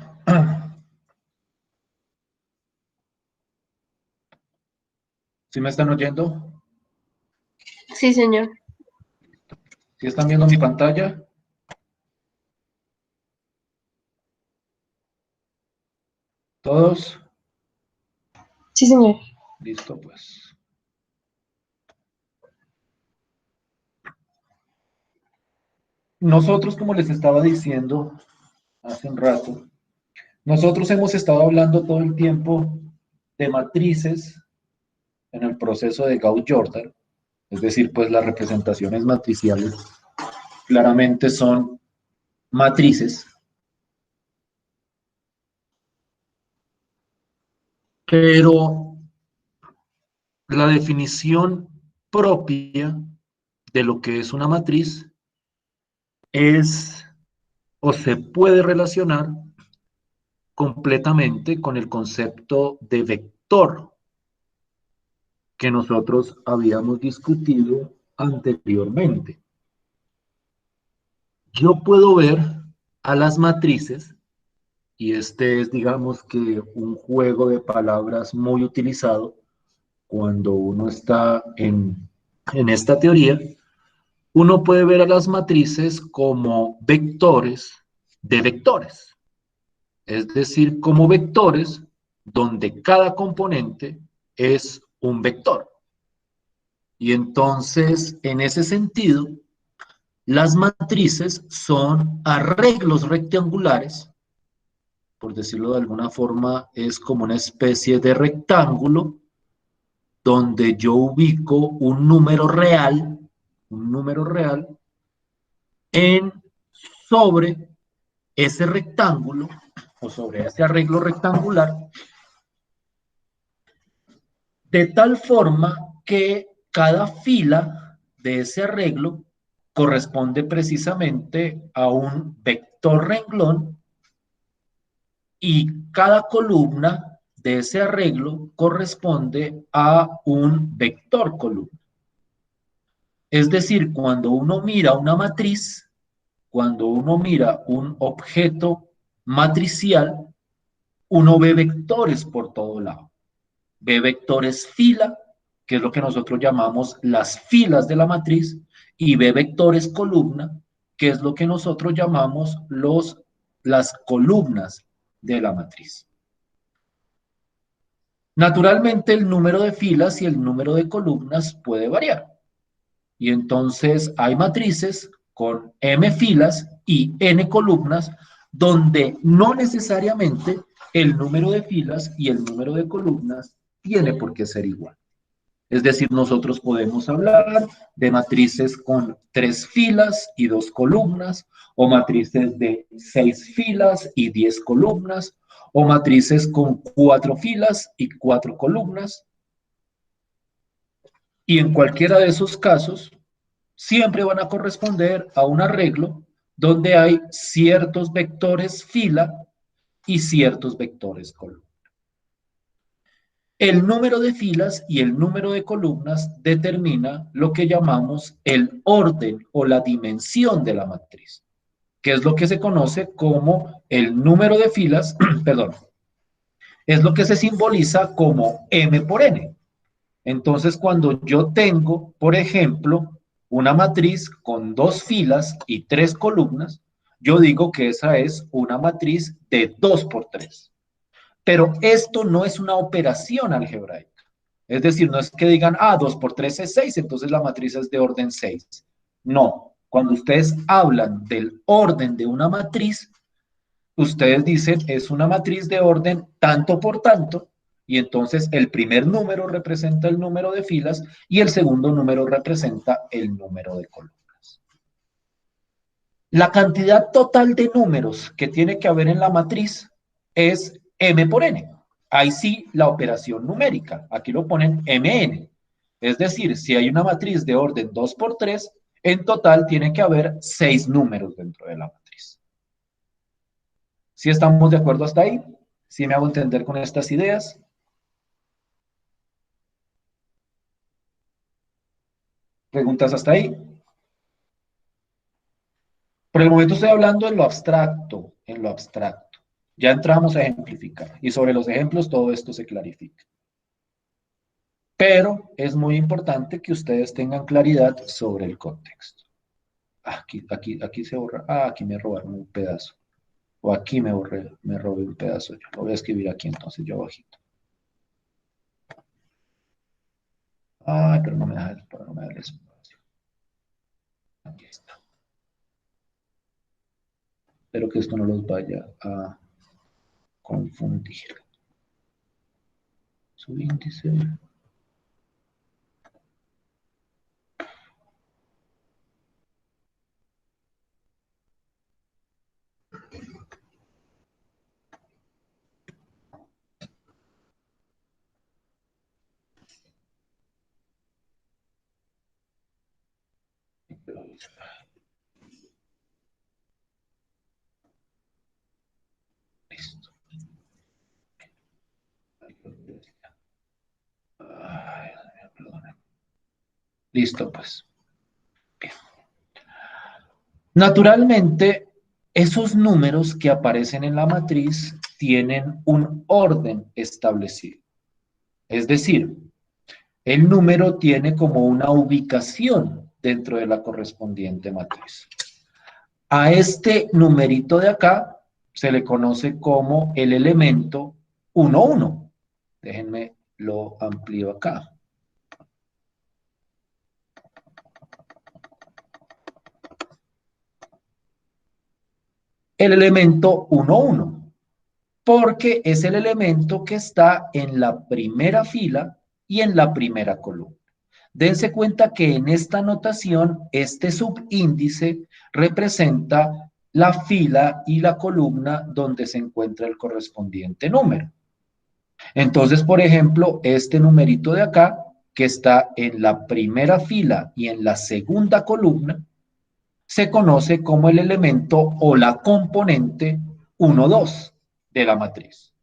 ¿Sí me están oyendo? Sí, señor. ¿Sí están viendo mi pantalla? ¿Todos? Sí, señor. Listo, pues. Nosotros, como les estaba diciendo hace un rato, nosotros hemos estado hablando todo el tiempo de matrices en el proceso de Gauss-Jordan, es decir, pues las representaciones matriciales claramente son matrices, pero la definición propia de lo que es una matriz es o se puede relacionar completamente con el concepto de vector que nosotros habíamos discutido anteriormente. Yo puedo ver a las matrices, y este es, digamos que, un juego de palabras muy utilizado cuando uno está en esta teoría. Uno puede ver a las matrices como vectores de vectores, es decir, como vectores donde cada componente es un vector. Y entonces, en ese sentido, las matrices son arreglos rectangulares, por decirlo de alguna forma, es como una especie de rectángulo donde yo ubico un número real en sobre ese rectángulo o sobre ese arreglo rectangular, de tal forma que cada fila de ese arreglo corresponde precisamente a un vector renglón y cada columna de ese arreglo corresponde a un vector columna. Es decir, cuando uno mira una matriz, cuando uno mira un objeto matricial, uno ve vectores por todo lado. Ve vectores fila, que es lo que nosotros llamamos las filas de la matriz, y ve vectores columna, que es lo que nosotros llamamos las columnas de la matriz. Naturalmente, el número de filas y el número de columnas puede variar. Y entonces hay matrices con m filas y n columnas, donde no necesariamente el número de filas y el número de columnas tiene por qué ser igual. Es decir, nosotros podemos hablar de matrices con 3 filas y 2 columnas, o matrices de 6 filas y 10 columnas, o matrices con 4 filas y 4 columnas. Y en cualquiera de esos casos, siempre van a corresponder a un arreglo donde hay ciertos vectores fila y ciertos vectores columna. El número de filas y el número de columnas determina lo que llamamos el orden o la dimensión de la matriz, que es lo que se conoce como el número de filas, perdón, es lo que se simboliza como m por n. Entonces, cuando yo tengo, por ejemplo, una matriz con 2 filas y 3 columnas, yo digo que esa es una matriz de 2 por 3. Pero esto no es una operación algebraica. Es decir, no es que digan, 2 por 3 es 6, entonces la matriz es de orden 6. No, cuando ustedes hablan del orden de una matriz, ustedes dicen, es una matriz de orden tanto por tanto, y entonces el primer número representa el número de filas y el segundo número representa el número de columnas. La cantidad total de números que tiene que haber en la matriz es m por n. Ahí sí, la operación numérica. Aquí lo ponen mn. Es decir, si hay una matriz de orden 2 por 3, en total tiene que haber 6 números dentro de la matriz. ¿Sí estamos de acuerdo hasta ahí? ¿Sí me hago entender con estas ideas? ¿Preguntas hasta ahí? Por el momento estoy hablando en lo abstracto, en lo abstracto. Ya entramos a ejemplificar y sobre los ejemplos todo esto se clarifica. Pero es muy importante que ustedes tengan claridad sobre el contexto. Aquí se borra. Aquí me robaron un pedazo. O aquí me robé un pedazo. Yo lo voy a escribir aquí entonces yo abajito. Ay, pero no me da el espacio. Aquí está. Espero que esto no los vaya a confundir. Subíndice. Listo. Ay, perdón. Listo, pues. Bien. Naturalmente, esos números que aparecen en la matriz tienen un orden establecido. Es decir, el número tiene como una ubicación dentro de la correspondiente matriz. A este numerito de acá se le conoce como el elemento 1, 1. Déjenme lo amplío acá. El elemento 1, 1, porque es el elemento que está en la primera fila y en la primera columna. Dense cuenta que en esta notación, este subíndice representa la fila y la columna donde se encuentra el correspondiente número. Entonces, por ejemplo, este numerito de acá, que está en la primera fila y en la segunda columna, se conoce como el elemento o la componente 1, 2 de la matriz.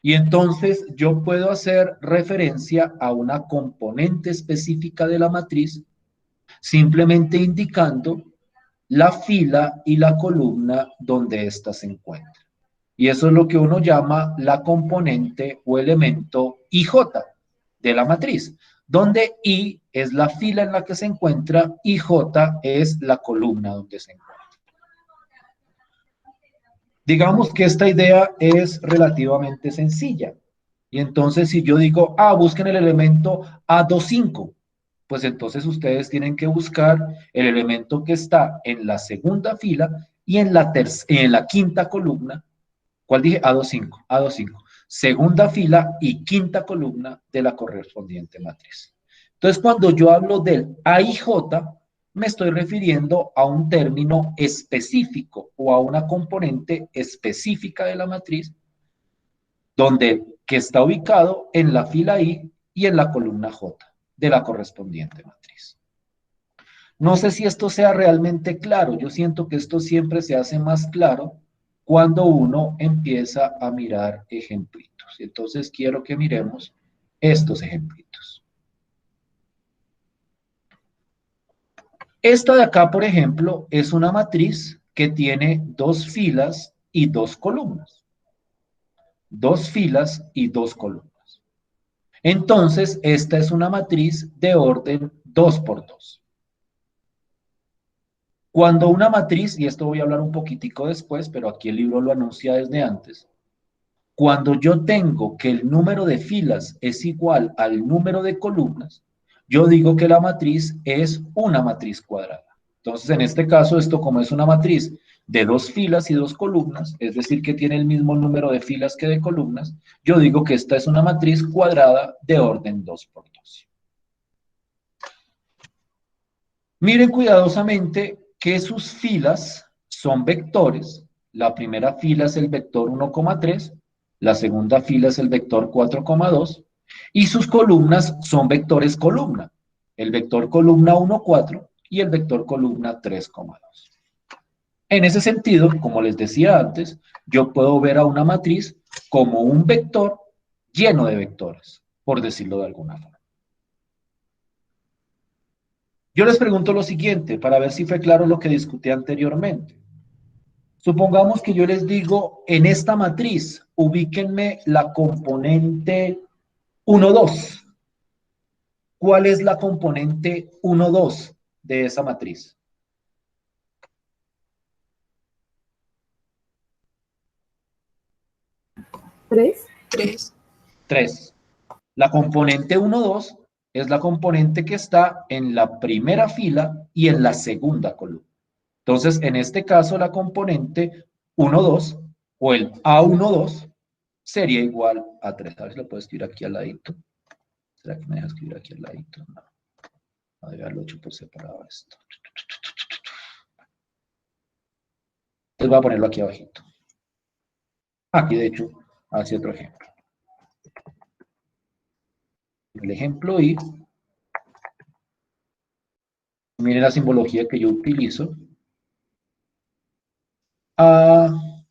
Y entonces yo puedo hacer referencia a una componente específica de la matriz simplemente indicando la fila y la columna donde ésta se encuentra. Y eso es lo que uno llama la componente o elemento IJ de la matriz, donde I es la fila en la que se encuentra y J es la columna donde se encuentra. Digamos que esta idea es relativamente sencilla. Y entonces si yo digo, busquen el elemento A25, pues entonces ustedes tienen que buscar el elemento que está en la segunda fila y en la quinta columna. ¿Cuál dije? A25, A25. Segunda fila y quinta columna de la correspondiente matriz. Entonces, cuando yo hablo del AIJ, me estoy refiriendo a un término específico o a una componente específica de la matriz que está ubicado en la fila I y en la columna J de la correspondiente matriz. No sé si esto sea realmente claro. Yo siento que esto siempre se hace más claro cuando uno empieza a mirar ejemplitos. Entonces quiero que miremos estos ejemplitos. Esta de acá, por ejemplo, es una matriz que tiene 2 filas y 2 columnas. 2 filas y 2 columnas. Entonces, esta es una matriz de orden 2 por 2. Cuando una matriz, y esto voy a hablar un poquitico después, pero aquí el libro lo anuncia desde antes, cuando yo tengo que el número de filas es igual al número de columnas, yo digo que la matriz es una matriz cuadrada. Entonces, en este caso, esto como es una matriz de 2 filas y 2 columnas, es decir, que tiene el mismo número de filas que de columnas, yo digo que esta es una matriz cuadrada de orden 2 por 2. Miren cuidadosamente que sus filas son vectores. La primera fila es el vector 1,3, la segunda fila es el vector 4,2 y sus columnas son vectores columna. El vector columna 1,4 y el vector columna 3,2. En ese sentido, como les decía antes, yo puedo ver a una matriz como un vector lleno de vectores, por decirlo de alguna forma. Yo les pregunto lo siguiente, para ver si fue claro lo que discutí anteriormente. Supongamos que yo les digo, en esta matriz, ubíquenme la componente 1, 2. ¿Cuál es la componente 1, 2 de esa matriz? ¿Tres? 3. 3. La componente 1, 2 es la componente que está en la primera fila y en la segunda columna. Entonces, en este caso, la componente 1, 2 o el A1, 2 sería igual a 3. A ver si lo puedo escribir aquí al ladito. ¿Será que me deja escribir aquí al ladito? No. Voy a dejarlo hecho por separado esto. Entonces voy a ponerlo aquí abajito. Aquí, de hecho, hacia otro ejemplo. El ejemplo y miren la simbología que yo utilizo. A1,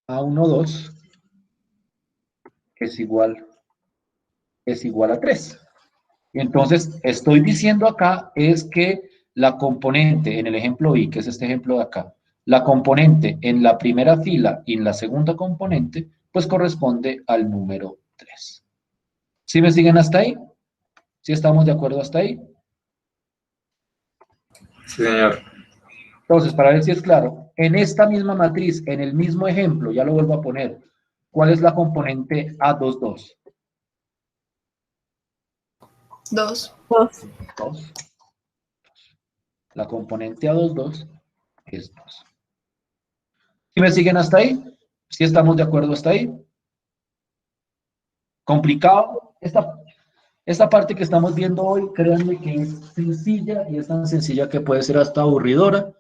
2 es igual a 3. Y entonces, estoy diciendo acá es que la componente, en el ejemplo I, que es este ejemplo de acá, la componente en la primera fila y en la segunda componente, pues corresponde al número 3. ¿Sí me siguen hasta ahí? ¿Sí estamos de acuerdo hasta ahí? Sí, señor. Entonces, para ver si es claro, en esta misma matriz, en el mismo ejemplo, ya lo vuelvo a poner, ¿cuál es la componente A2, 2? 2. 2. 2. La componente A2, 2 es 2. ¿Sí me siguen hasta ahí? ¿Sí estamos de acuerdo hasta ahí? ¿Complicado? Esta parte que estamos viendo hoy, créanme que es sencilla y es tan sencilla que puede ser hasta aburridora,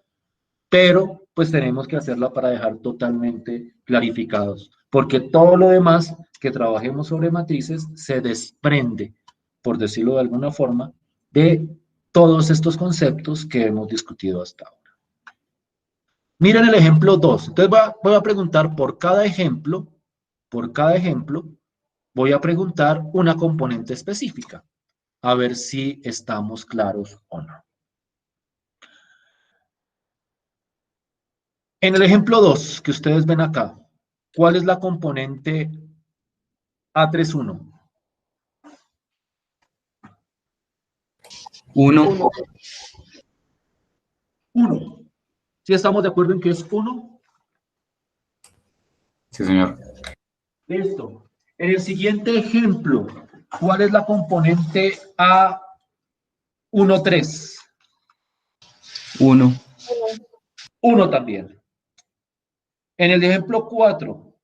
pero pues tenemos que hacerla para dejar totalmente clarificados, porque todo lo demás que trabajemos sobre matrices se desprende, por decirlo de alguna forma, de todos estos conceptos que hemos discutido hasta ahora. Miren el ejemplo 2. Entonces voy a preguntar por cada ejemplo, voy a preguntar una componente específica, a ver si estamos claros o no. En el ejemplo 2 que ustedes ven acá, ¿cuál es la componente A31? 1. 1. ¿Sí estamos de acuerdo en que es 1? Sí, señor. Listo. En el siguiente ejemplo, ¿cuál es la componente A13? 1. 1 también. En el ejemplo 4,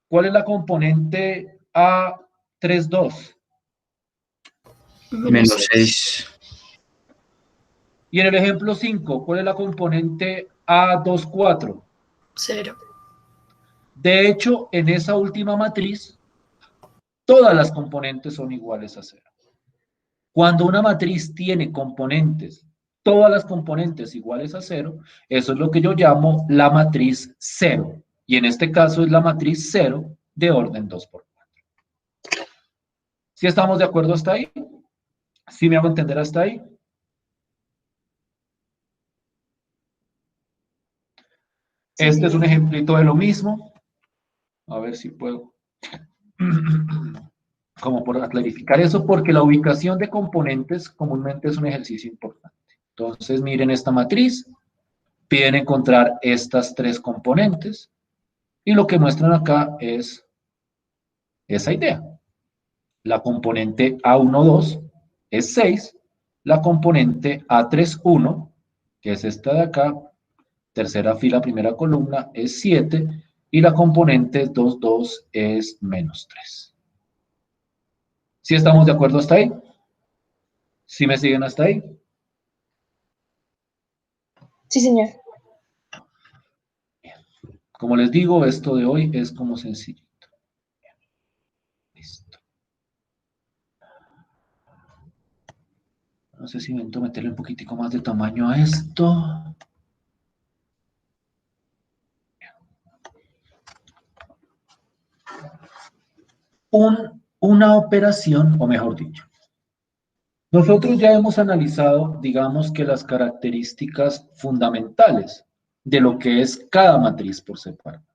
¿cuál es la componente A32? Menos 6. Y en el ejemplo 5, ¿cuál es la componente A24? 0. De hecho, en esa última matriz, todas las componentes son iguales a 0. Cuando una matriz tiene componentes, todas las componentes iguales a 0, eso es lo que yo llamo la matriz 0. Y en este caso es la matriz 0 de orden 2×4. ¿Sí estamos de acuerdo hasta ahí? ¿Sí me hago entender hasta ahí? Sí, Este es un señor. ejemplito de lo mismo. A ver si puedo. Como por clarificar eso, porque la ubicación de componentes comúnmente es un ejercicio importante. Entonces, miren esta matriz. Piden encontrar estas tres componentes. Y lo que muestran acá es esa idea. La componente A12 es 6. La componente A31, que es esta de acá, tercera fila, primera columna, es 7. Y la componente 22 es -3. ¿Sí estamos de acuerdo hasta ahí? ¿Sí me siguen hasta ahí? Sí, señor. Como les digo, esto de hoy es como sencillito. Listo. No sé si intento meterle un poquitico más de tamaño a esto. una operación, o mejor dicho, nosotros ya hemos analizado, digamos que las características fundamentales de lo que es cada matriz por separado.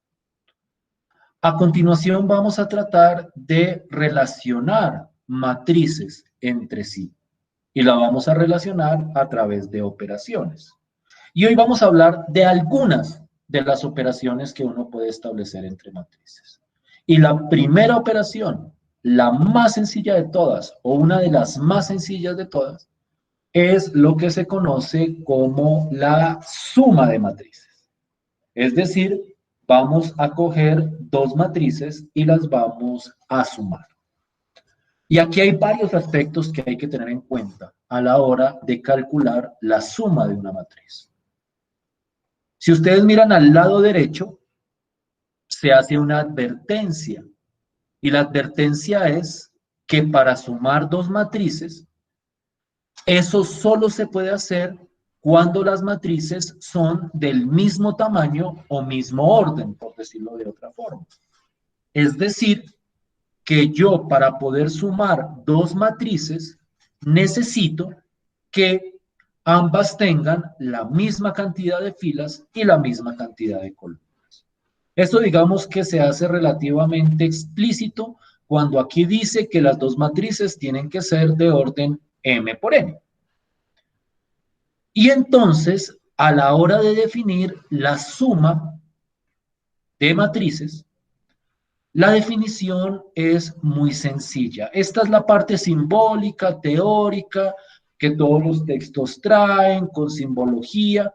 A continuación vamos a tratar de relacionar matrices entre sí y la vamos a relacionar a través de operaciones. Y hoy vamos a hablar de algunas de las operaciones que uno puede establecer entre matrices. Y la primera operación, la más sencilla de todas, o una de las más sencillas de todas, es lo que se conoce como la suma de matrices. Es decir, vamos a coger dos matrices y las vamos a sumar. Y aquí hay varios aspectos que hay que tener en cuenta a la hora de calcular la suma de una matriz. Si ustedes miran al lado derecho, se hace una advertencia. Y la advertencia es que para sumar dos matrices, eso solo se puede hacer cuando las matrices son del mismo tamaño o mismo orden, por decirlo de otra forma. Es decir, que yo para poder sumar dos matrices necesito que ambas tengan la misma cantidad de filas y la misma cantidad de columnas. Esto digamos que se hace relativamente explícito cuando aquí dice que las dos matrices tienen que ser de orden m por n. Y entonces, a la hora de definir la suma de matrices, la definición es muy sencilla. Esta es la parte simbólica, teórica, que todos los textos traen, con simbología,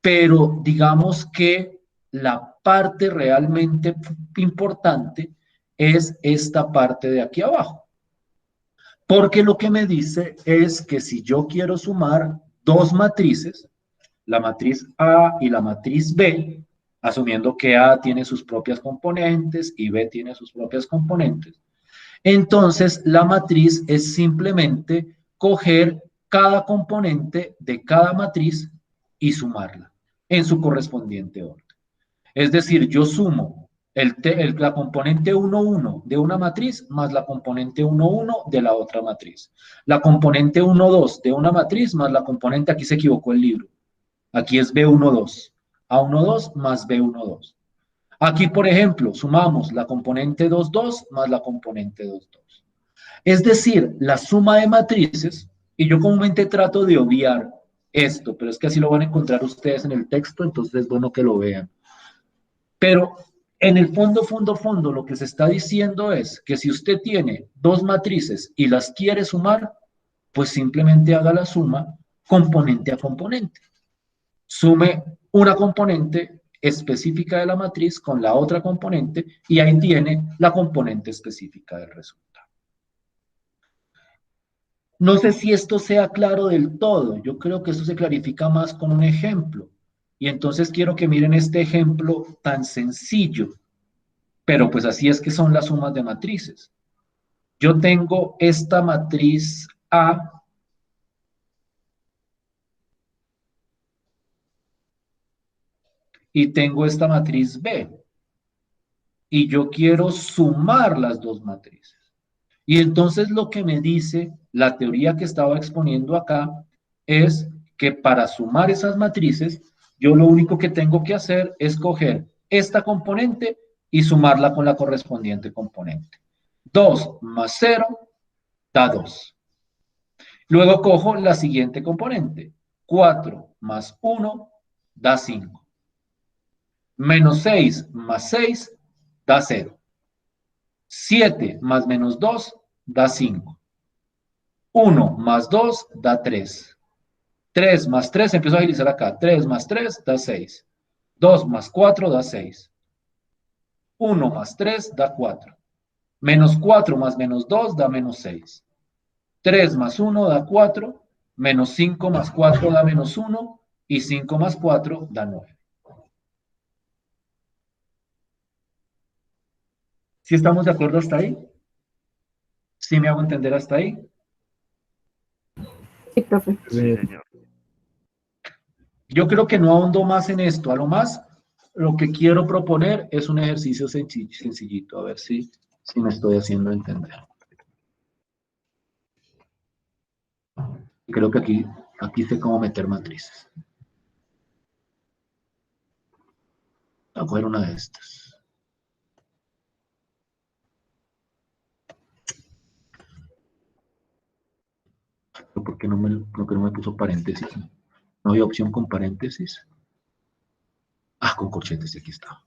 pero digamos que la parte realmente importante es esta parte de aquí abajo. Porque lo que me dice es que si yo quiero sumar dos matrices, la matriz A y la matriz B, asumiendo que A tiene sus propias componentes y B tiene sus propias componentes, entonces la matriz es simplemente coger cada componente de cada matriz y sumarla en su correspondiente orden. Es decir, yo sumo la componente 1, 1 de una matriz más la componente 1, 1 de la otra matriz. La componente 1, 2 de una matriz más la componente, aquí se equivocó el libro, aquí es B1, 2. A1, 2 más B1, 2. Aquí, por ejemplo, sumamos la componente 2, 2 más la componente 2, 2. Es decir, la suma de matrices, y yo comúnmente trato de obviar esto, pero es que así lo van a encontrar ustedes en el texto, entonces es bueno que lo vean. Pero en el fondo, lo que se está diciendo es que si usted tiene dos matrices y las quiere sumar, pues simplemente haga la suma componente a componente. Sume una componente específica de la matriz con la otra componente y ahí tiene la componente específica del resultado. No sé si esto sea claro del todo. Yo creo que esto se clarifica más con un ejemplo. Y entonces quiero que miren este ejemplo tan sencillo. Pero pues así es que son las sumas de matrices. Yo tengo esta matriz A y tengo esta matriz B. Y yo quiero sumar las dos matrices. Y entonces lo que me dice la teoría que estaba exponiendo acá es que para sumar esas matrices, yo lo único que tengo que hacer es coger esta componente y sumarla con la correspondiente componente. 2 más 0 da 2. Luego cojo la siguiente componente. 4 más 1 da 5. Menos 6 más 6 da 0. 7 más menos 2 da 5. 1 más 2 da 3. 3 más 3, empiezo a agilizar acá. 3 más 3 da 6. 2 más 4 da 6. 1 más 3 da 4. Menos 4 más menos 2 da menos 6. 3 más 1 da 4. Menos 5 más 4 da menos 1. Y 5 más 4 da 9. ¿Sí estamos de acuerdo hasta ahí? ¿Sí me hago entender hasta ahí? Sí, profe. Sí, señor. Yo creo que no ahondo más en esto. A lo más, lo que quiero proponer es un ejercicio sencillito. A ver si si me estoy haciendo entender. Creo que aquí sé cómo meter matrices. Voy a coger una de estas. ¿Por qué no me puso paréntesis? ¿No había opción con paréntesis? Ah, con corchetes, aquí está.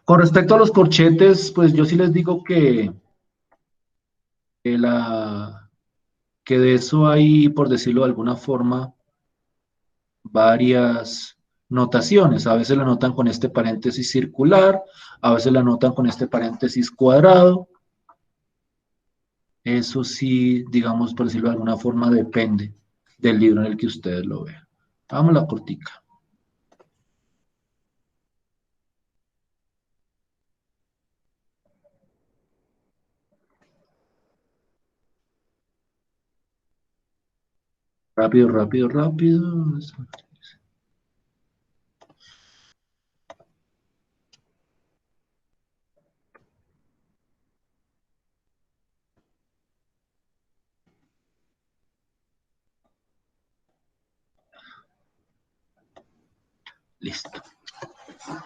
Con respecto a los corchetes, pues yo sí les digo que de eso hay, por decirlo de alguna forma, varias notaciones. A veces la notan con este paréntesis circular, a veces la notan con este paréntesis cuadrado. Eso sí, digamos, por decirlo de alguna forma, depende del libro en el que ustedes lo vean. Vamos a la cortica. Rápido, rápido, rápido. Listo.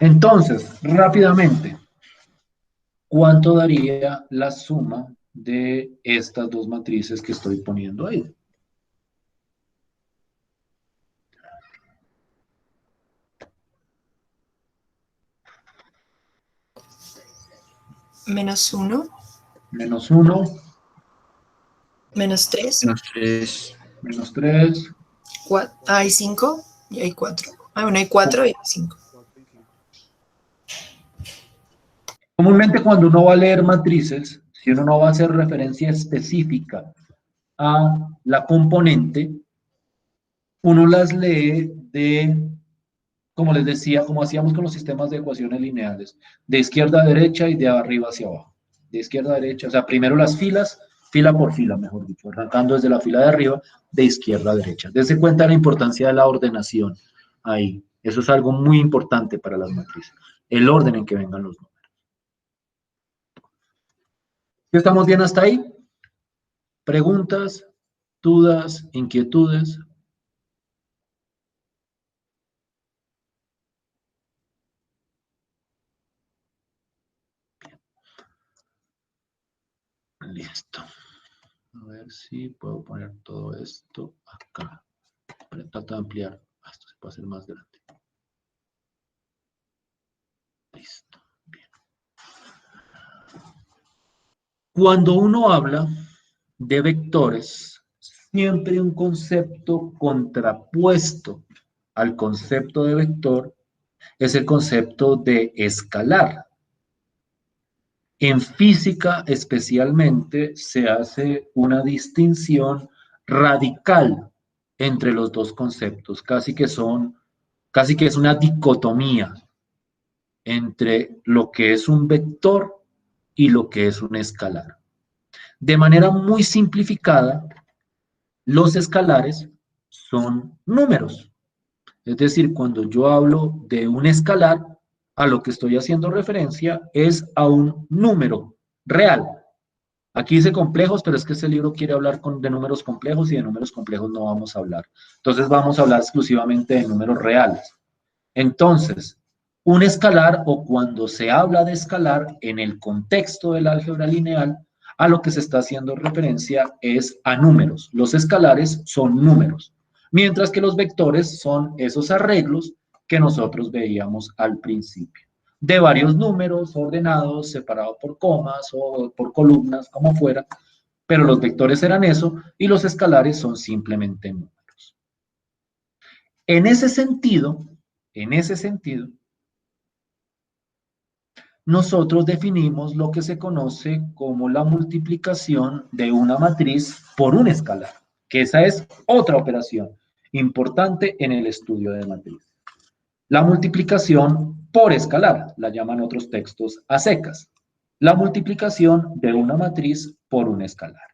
Entonces, rápidamente, ¿cuánto daría la suma de estas dos matrices que estoy poniendo ahí? Menos 1, Menos 1, menos 3, Menos 3. menos 3. hay 5 y hay 4. Ah, bueno, hay 4 y hay 5. Comúnmente cuando uno va a leer matrices, si uno no va a hacer referencia específica a la componente, uno las lee de, como les decía, como hacíamos con los sistemas de ecuaciones lineales, de izquierda a derecha y de arriba hacia abajo. De izquierda a derecha, o sea, primero las filas, fila por fila, mejor dicho, arrancando desde la fila de arriba, de izquierda a derecha. Dense cuenta de la importancia de la ordenación ahí. Eso es algo muy importante para las matrices, el orden en que vengan los números. ¿Estamos bien hasta ahí? ¿Preguntas, dudas, inquietudes? Listo. A ver si puedo poner todo esto acá. Trata de ampliar. Esto se puede hacer más grande. Listo. Bien. Cuando uno habla de vectores, siempre un concepto contrapuesto al concepto de vector es el concepto de escalar. En física especialmente se hace una distinción radical entre los dos conceptos, casi que es una dicotomía entre lo que es un vector y lo que es un escalar. De manera muy simplificada, los escalares son números. Es decir, cuando yo hablo de un escalar, a lo que estoy haciendo referencia es a un número real. Aquí dice complejos, pero es que este libro quiere hablar de números complejos y de números complejos no vamos a hablar. Entonces vamos a hablar exclusivamente de números reales. Entonces, un escalar, o cuando se habla de escalar en el contexto del álgebra lineal, a lo que se está haciendo referencia es a números. Los escalares son números, mientras que los vectores son esos arreglos que nosotros veíamos al principio, de varios números ordenados, separados por comas o por columnas, como fuera, pero los vectores eran eso y los escalares son simplemente números. En ese sentido, nosotros definimos lo que se conoce como la multiplicación de una matriz por un escalar, que esa es otra operación importante en el estudio de matriz. La multiplicación por escalar, la llaman otros textos a secas. La multiplicación de una matriz por un escalar,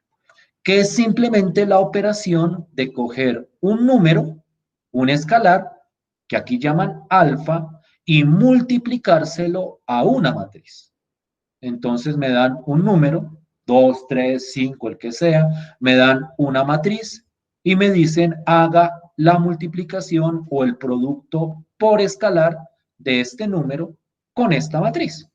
que es simplemente la operación de coger un número, un escalar, que aquí llaman alfa, y multiplicárselo a una matriz. Entonces me dan un número, 2, 3, 5, el que sea, me dan una matriz y me dicen haga la multiplicación o el producto por escalar de este número con esta matriz.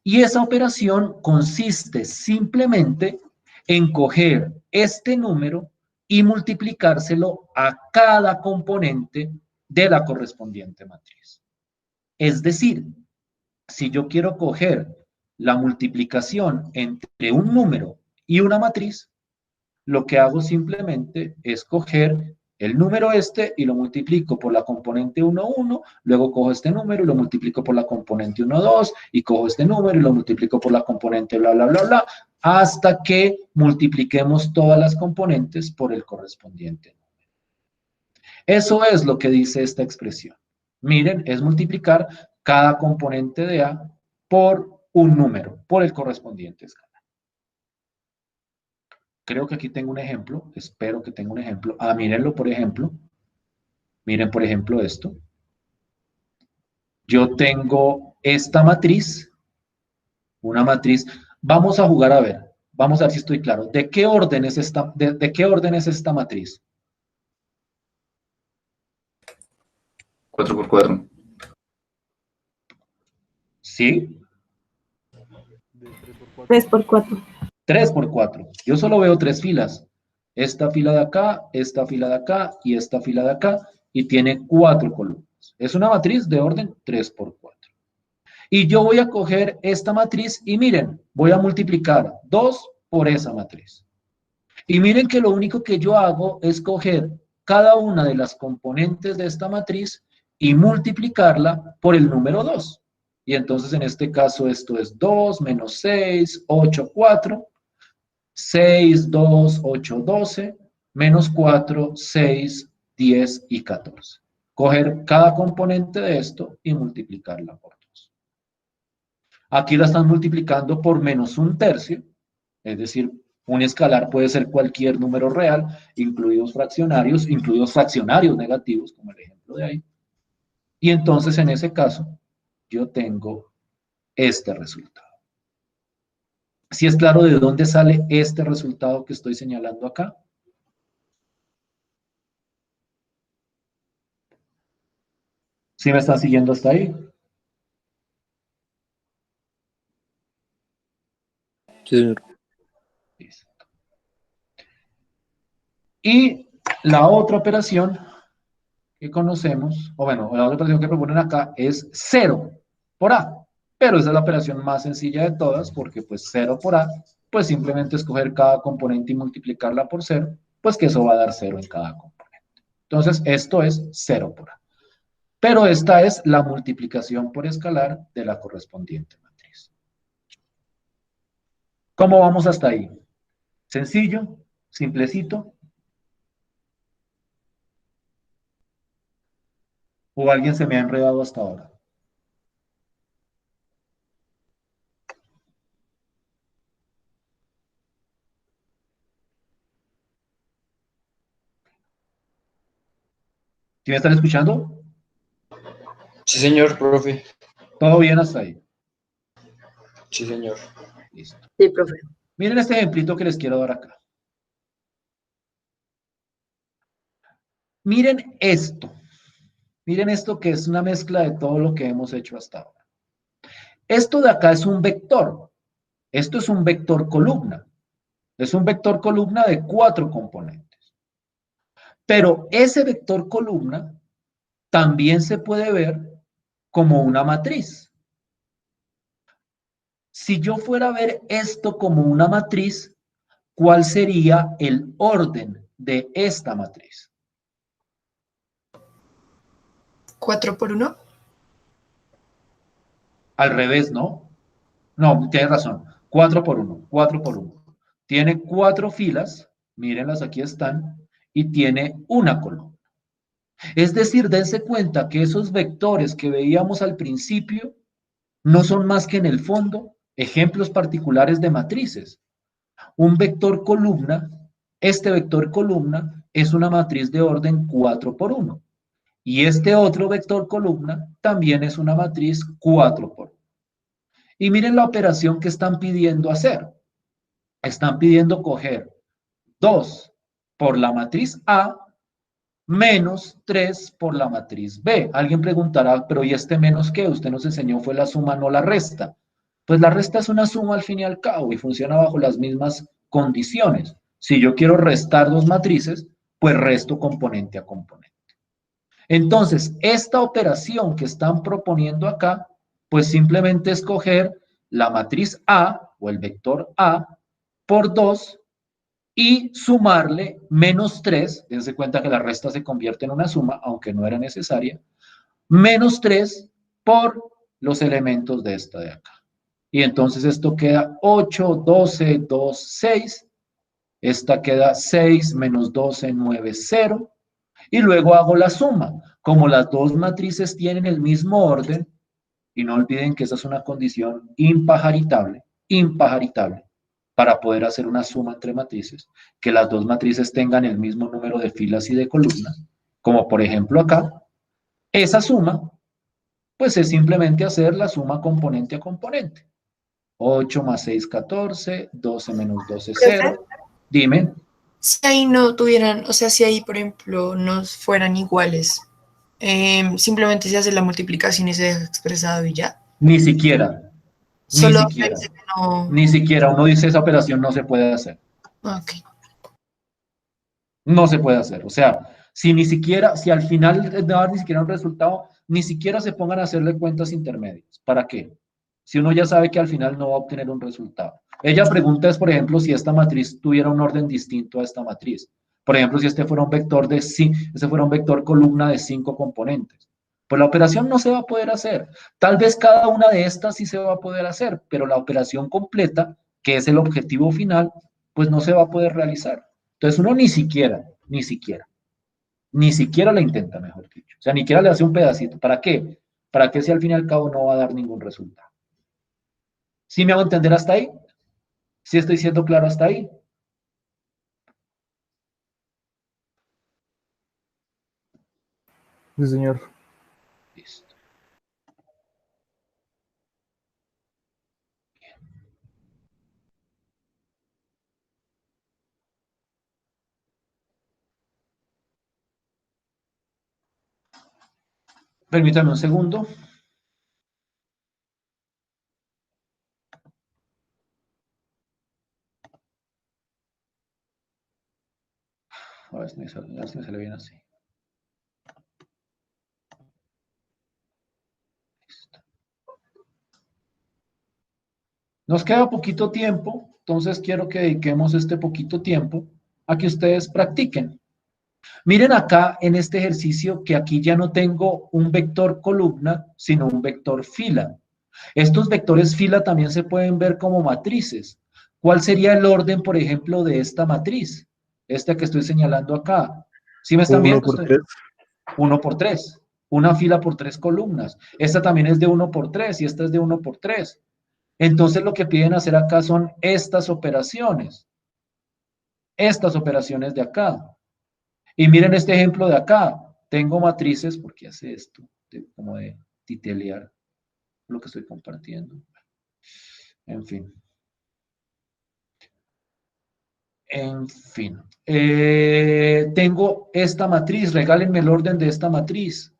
Y esa operación consiste simplemente en coger este número y multiplicárselo a cada componente de la correspondiente matriz. Es decir, si yo quiero coger la multiplicación entre un número y una matriz, lo que hago simplemente es coger el número este y lo multiplico por la componente 1, 1, luego cojo este número y lo multiplico por la componente 1, 2, y cojo este número y lo multiplico por la componente bla, bla, bla, bla, hasta que multipliquemos todas las componentes por el correspondiente número. Eso es lo que dice esta expresión. Miren, es multiplicar cada componente de A por un número, por el correspondiente escalar. Creo que aquí tengo un ejemplo, espero que tenga un ejemplo. Mírenlo, por ejemplo. Miren, por ejemplo, esto. Yo tengo esta matriz, una matriz. Vamos a jugar a ver, vamos a ver si estoy claro. ¿De qué orden es de qué orden es esta matriz? 4 por 4. ¿Sí? De 3 por 4. 3 por 4. 3 por 4. Yo solo veo 3 filas. Esta fila de acá, esta fila de acá y esta fila de acá. Y tiene 4 columnas. Es una matriz de orden 3 por 4. Y yo voy a coger esta matriz y miren, voy a multiplicar 2 por esa matriz. Y miren que lo único que yo hago es coger cada una de las componentes de esta matriz y multiplicarla por el número 2. Y entonces en este caso esto es 2 menos 6, 8, 4. 6, 2, 8, 12, menos 4, 6, 10 y 14. Coger cada componente de esto y multiplicarla por 2. Aquí la están multiplicando por menos un tercio, es decir, un escalar puede ser cualquier número real, incluidos fraccionarios negativos, como el ejemplo de ahí. Y entonces en ese caso, yo tengo este resultado. ¿Sí es claro de dónde sale este resultado que estoy señalando acá? ¿Sí me están siguiendo hasta ahí? Sí, señor. Listo. Y la otra operación que conocemos, o bueno, la otra operación que proponen acá es 0 por A. Pero esa es la operación más sencilla de todas, porque pues 0 por A, pues simplemente escoger cada componente y multiplicarla por 0, pues que eso va a dar 0 en cada componente. Entonces, esto es 0 por A. Pero esta es la multiplicación por escalar de la correspondiente matriz. ¿Cómo vamos hasta ahí? ¿Sencillo? ¿Simplecito? ¿O alguien se me ha enredado hasta ahora? ¿Sí me están escuchando? Sí, señor, profe. ¿Todo bien hasta ahí? Sí, señor. Listo. Sí, profe. Miren este ejemplito que les quiero dar acá. Miren esto. Miren esto que es una mezcla de todo lo que hemos hecho hasta ahora. Esto de acá es un vector. Esto es un vector columna. Es un vector columna de 4 componentes. Pero ese vector columna también se puede ver como una matriz. Si yo fuera a ver esto como una matriz, ¿cuál sería el orden de esta matriz? 4 por 1. Al revés, ¿no? No, tienes razón. 4 por 1, 4 por 1. Tiene 4 filas, mírenlas, aquí están, y tiene una columna. Es decir, dense cuenta que esos vectores que veíamos al principio no son más que en el fondo ejemplos particulares de matrices. Un vector columna, este vector columna es una matriz de orden 4 por 1. Y este otro vector columna también es una matriz 4 por 1. Y miren la operación que están pidiendo hacer. Están pidiendo coger 2 por la matriz A menos 3 por la matriz B. Alguien preguntará, pero ¿y este menos qué? Usted nos enseñó fue la suma, no la resta. Pues la resta es una suma al fin y al cabo y funciona bajo las mismas condiciones. Si yo quiero restar dos matrices, pues resto componente a componente. Entonces, esta operación que están proponiendo acá, pues simplemente es coger la matriz A o el vector A por 2 y sumarle menos 3, dense cuenta que la resta se convierte en una suma, aunque no era necesaria, menos 3 por los elementos de esta de acá. Y entonces esto queda 8, 12, 2, 6. Esta queda 6 menos 12, 9, 0. Y luego hago la suma. Como las dos matrices tienen el mismo orden, y no olviden que esa es una condición impajaritable, para poder hacer una suma entre matrices, que las dos matrices tengan el mismo número de filas y de columnas, como por ejemplo acá, esa suma, pues es simplemente hacer la suma componente a componente. 8 más 6, 14, 12 menos 12, 0. Dime. Si ahí no tuvieran, o sea, si ahí, por ejemplo, no fueran iguales, simplemente se hace la multiplicación y se deja expresado y ya. Ni siquiera. Solo Ni siquiera. dice que no. Ni siquiera. Uno dice esa operación no se puede hacer. Ok. No se puede hacer. O sea, si ni siquiera, si al final de dar ni siquiera un resultado, ni siquiera se pongan a hacerle cuentas intermedias. ¿Para qué? Si uno ya sabe que al final no va a obtener un resultado. Ella pregunta es, por ejemplo, si esta matriz tuviera un orden distinto a esta matriz. Por ejemplo, si este fuera un vector de este fuera un vector columna de 5 componentes. Pues la operación no se va a poder hacer. Tal vez cada una de estas sí se va a poder hacer, pero la operación completa, que es el objetivo final, pues no se va a poder realizar. Entonces uno ni siquiera la intenta, mejor dicho. O sea, ni siquiera le hace un pedacito. ¿Para qué? ¿Para qué si al fin y al cabo no va a dar ningún resultado? ¿Sí me hago entender hasta ahí? ¿Sí estoy siendo claro hasta ahí? Sí, señor. Listo. Permítame un segundo. A ver si me sale bien así. Listo. Nos queda poquito tiempo, entonces quiero que dediquemos este poquito tiempo a que ustedes practiquen. Miren acá en este ejercicio que aquí ya no tengo un vector columna, sino un vector fila. Estos vectores fila también se pueden ver como matrices. ¿Cuál sería el orden, por ejemplo, de esta matriz? Esta que estoy señalando acá. ¿Sí me están 1 viendo? por 3. 1 por 3. Una fila por 3 columnas. Esta también es de 1 por 3 y esta es de 1 por 3. Entonces lo que piden hacer acá son estas operaciones. Estas operaciones de acá. Y miren este ejemplo de acá. Tengo matrices, ¿por qué hace esto? Como de titelear lo que estoy compartiendo. En fin. En fin. Tengo esta matriz. Regálenme el orden de esta matriz.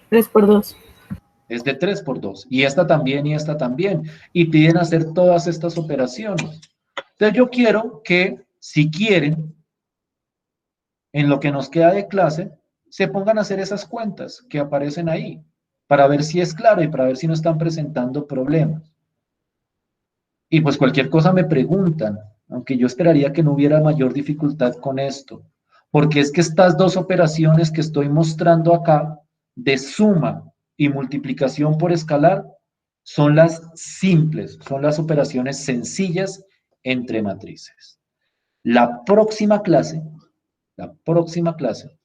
3 por 2. Es de 3 por 2. Y esta también y esta también. Y piden hacer todas estas operaciones. Entonces yo quiero que, si quieren, en lo que nos queda de clase, se pongan a hacer esas cuentas que aparecen ahí, para ver si es claro y para ver si no están presentando problemas. Y pues cualquier cosa me preguntan, aunque yo esperaría que no hubiera mayor dificultad con esto, porque es que estas dos operaciones que estoy mostrando acá, de suma y multiplicación por escalar, son las simples, son las operaciones sencillas entre matrices. La próxima clase la próxima clase,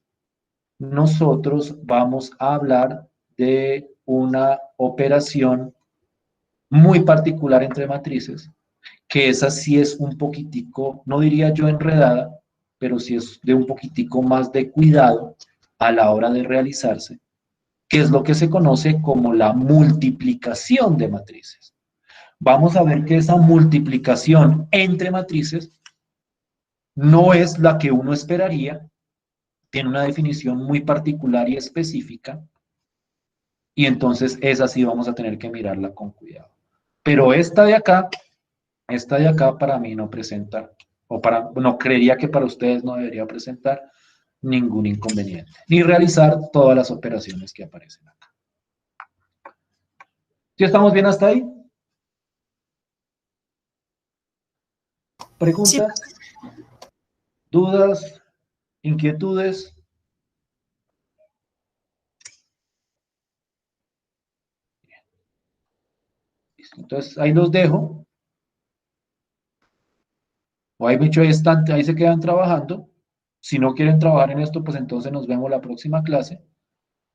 nosotros vamos a hablar de una operación muy particular entre matrices, que esa sí es un poquitico, no diría yo enredada, pero sí es de un poquitico más de cuidado a la hora de realizarse, que es lo que se conoce como la multiplicación de matrices. Vamos a ver que esa multiplicación entre matrices no es la que uno esperaría, tiene una definición muy particular y específica, y entonces esa sí vamos a tener que mirarla con cuidado. Pero esta de acá para mí no presenta, no creería que para ustedes no debería presentar ningún inconveniente, ni realizar todas las operaciones que aparecen acá. ¿Sí estamos bien hasta ahí? Sí, ¿Preguntas? ¿Dudas? ¿Inquietudes? Listo. Entonces ahí los dejo. O hay mucho estante, ahí se quedan trabajando. Si no quieren trabajar en esto, pues entonces nos vemos la próxima clase.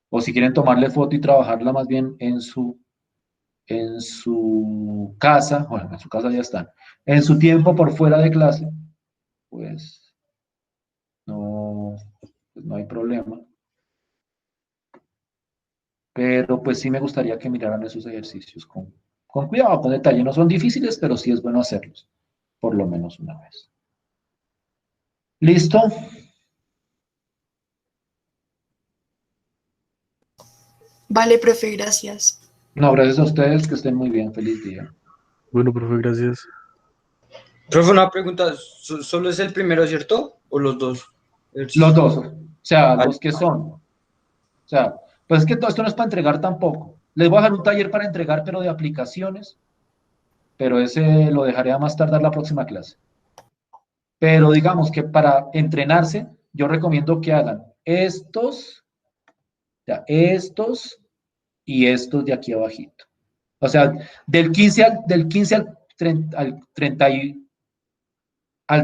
O si quieren tomarle foto y trabajarla más bien en su casa, bueno, en su casa ya están, en su tiempo por fuera de clase, pues no, pues no hay problema. Pero pues sí me gustaría que miraran esos ejercicios con cuidado, con detalle. No son difíciles, pero sí es bueno hacerlos, por lo menos una vez. ¿Listo? vale, profe, gracias. No, gracias a ustedes, que estén muy bien. Feliz día. Bueno, profe, gracias. Profe, una pregunta, ¿solo es el primero, cierto? ¿O los dos? Los dos, o sea, Ah, los que son. O sea, pues es que todo esto no es para entregar tampoco. Les voy a dejar un taller para entregar, pero de aplicaciones, pero ese lo dejaré a más tardar la próxima clase. Pero digamos que para entrenarse, yo recomiendo que hagan estos y estos de aquí abajito. O sea, del 15 al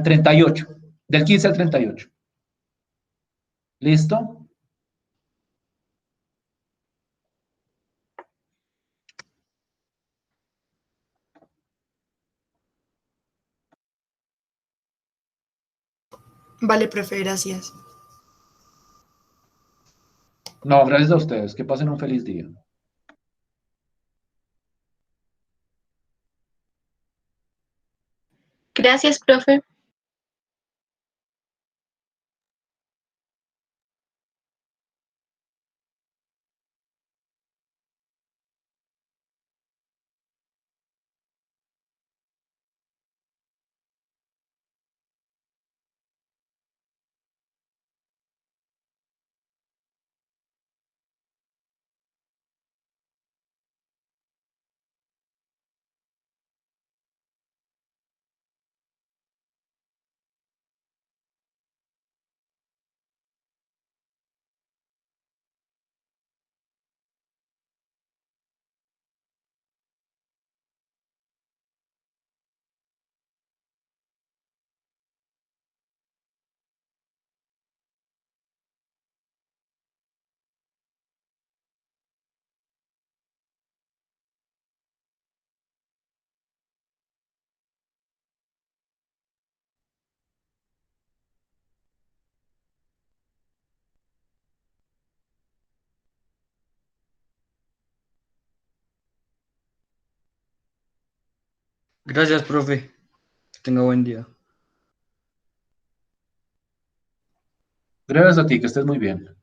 38. Del 15 al 38. ¿Listo? Vale, profe, gracias. No, gracias a ustedes. Que pasen un feliz día. Gracias, profe. gracias, profe. Que tenga buen día. Gracias a ti, que estés muy bien.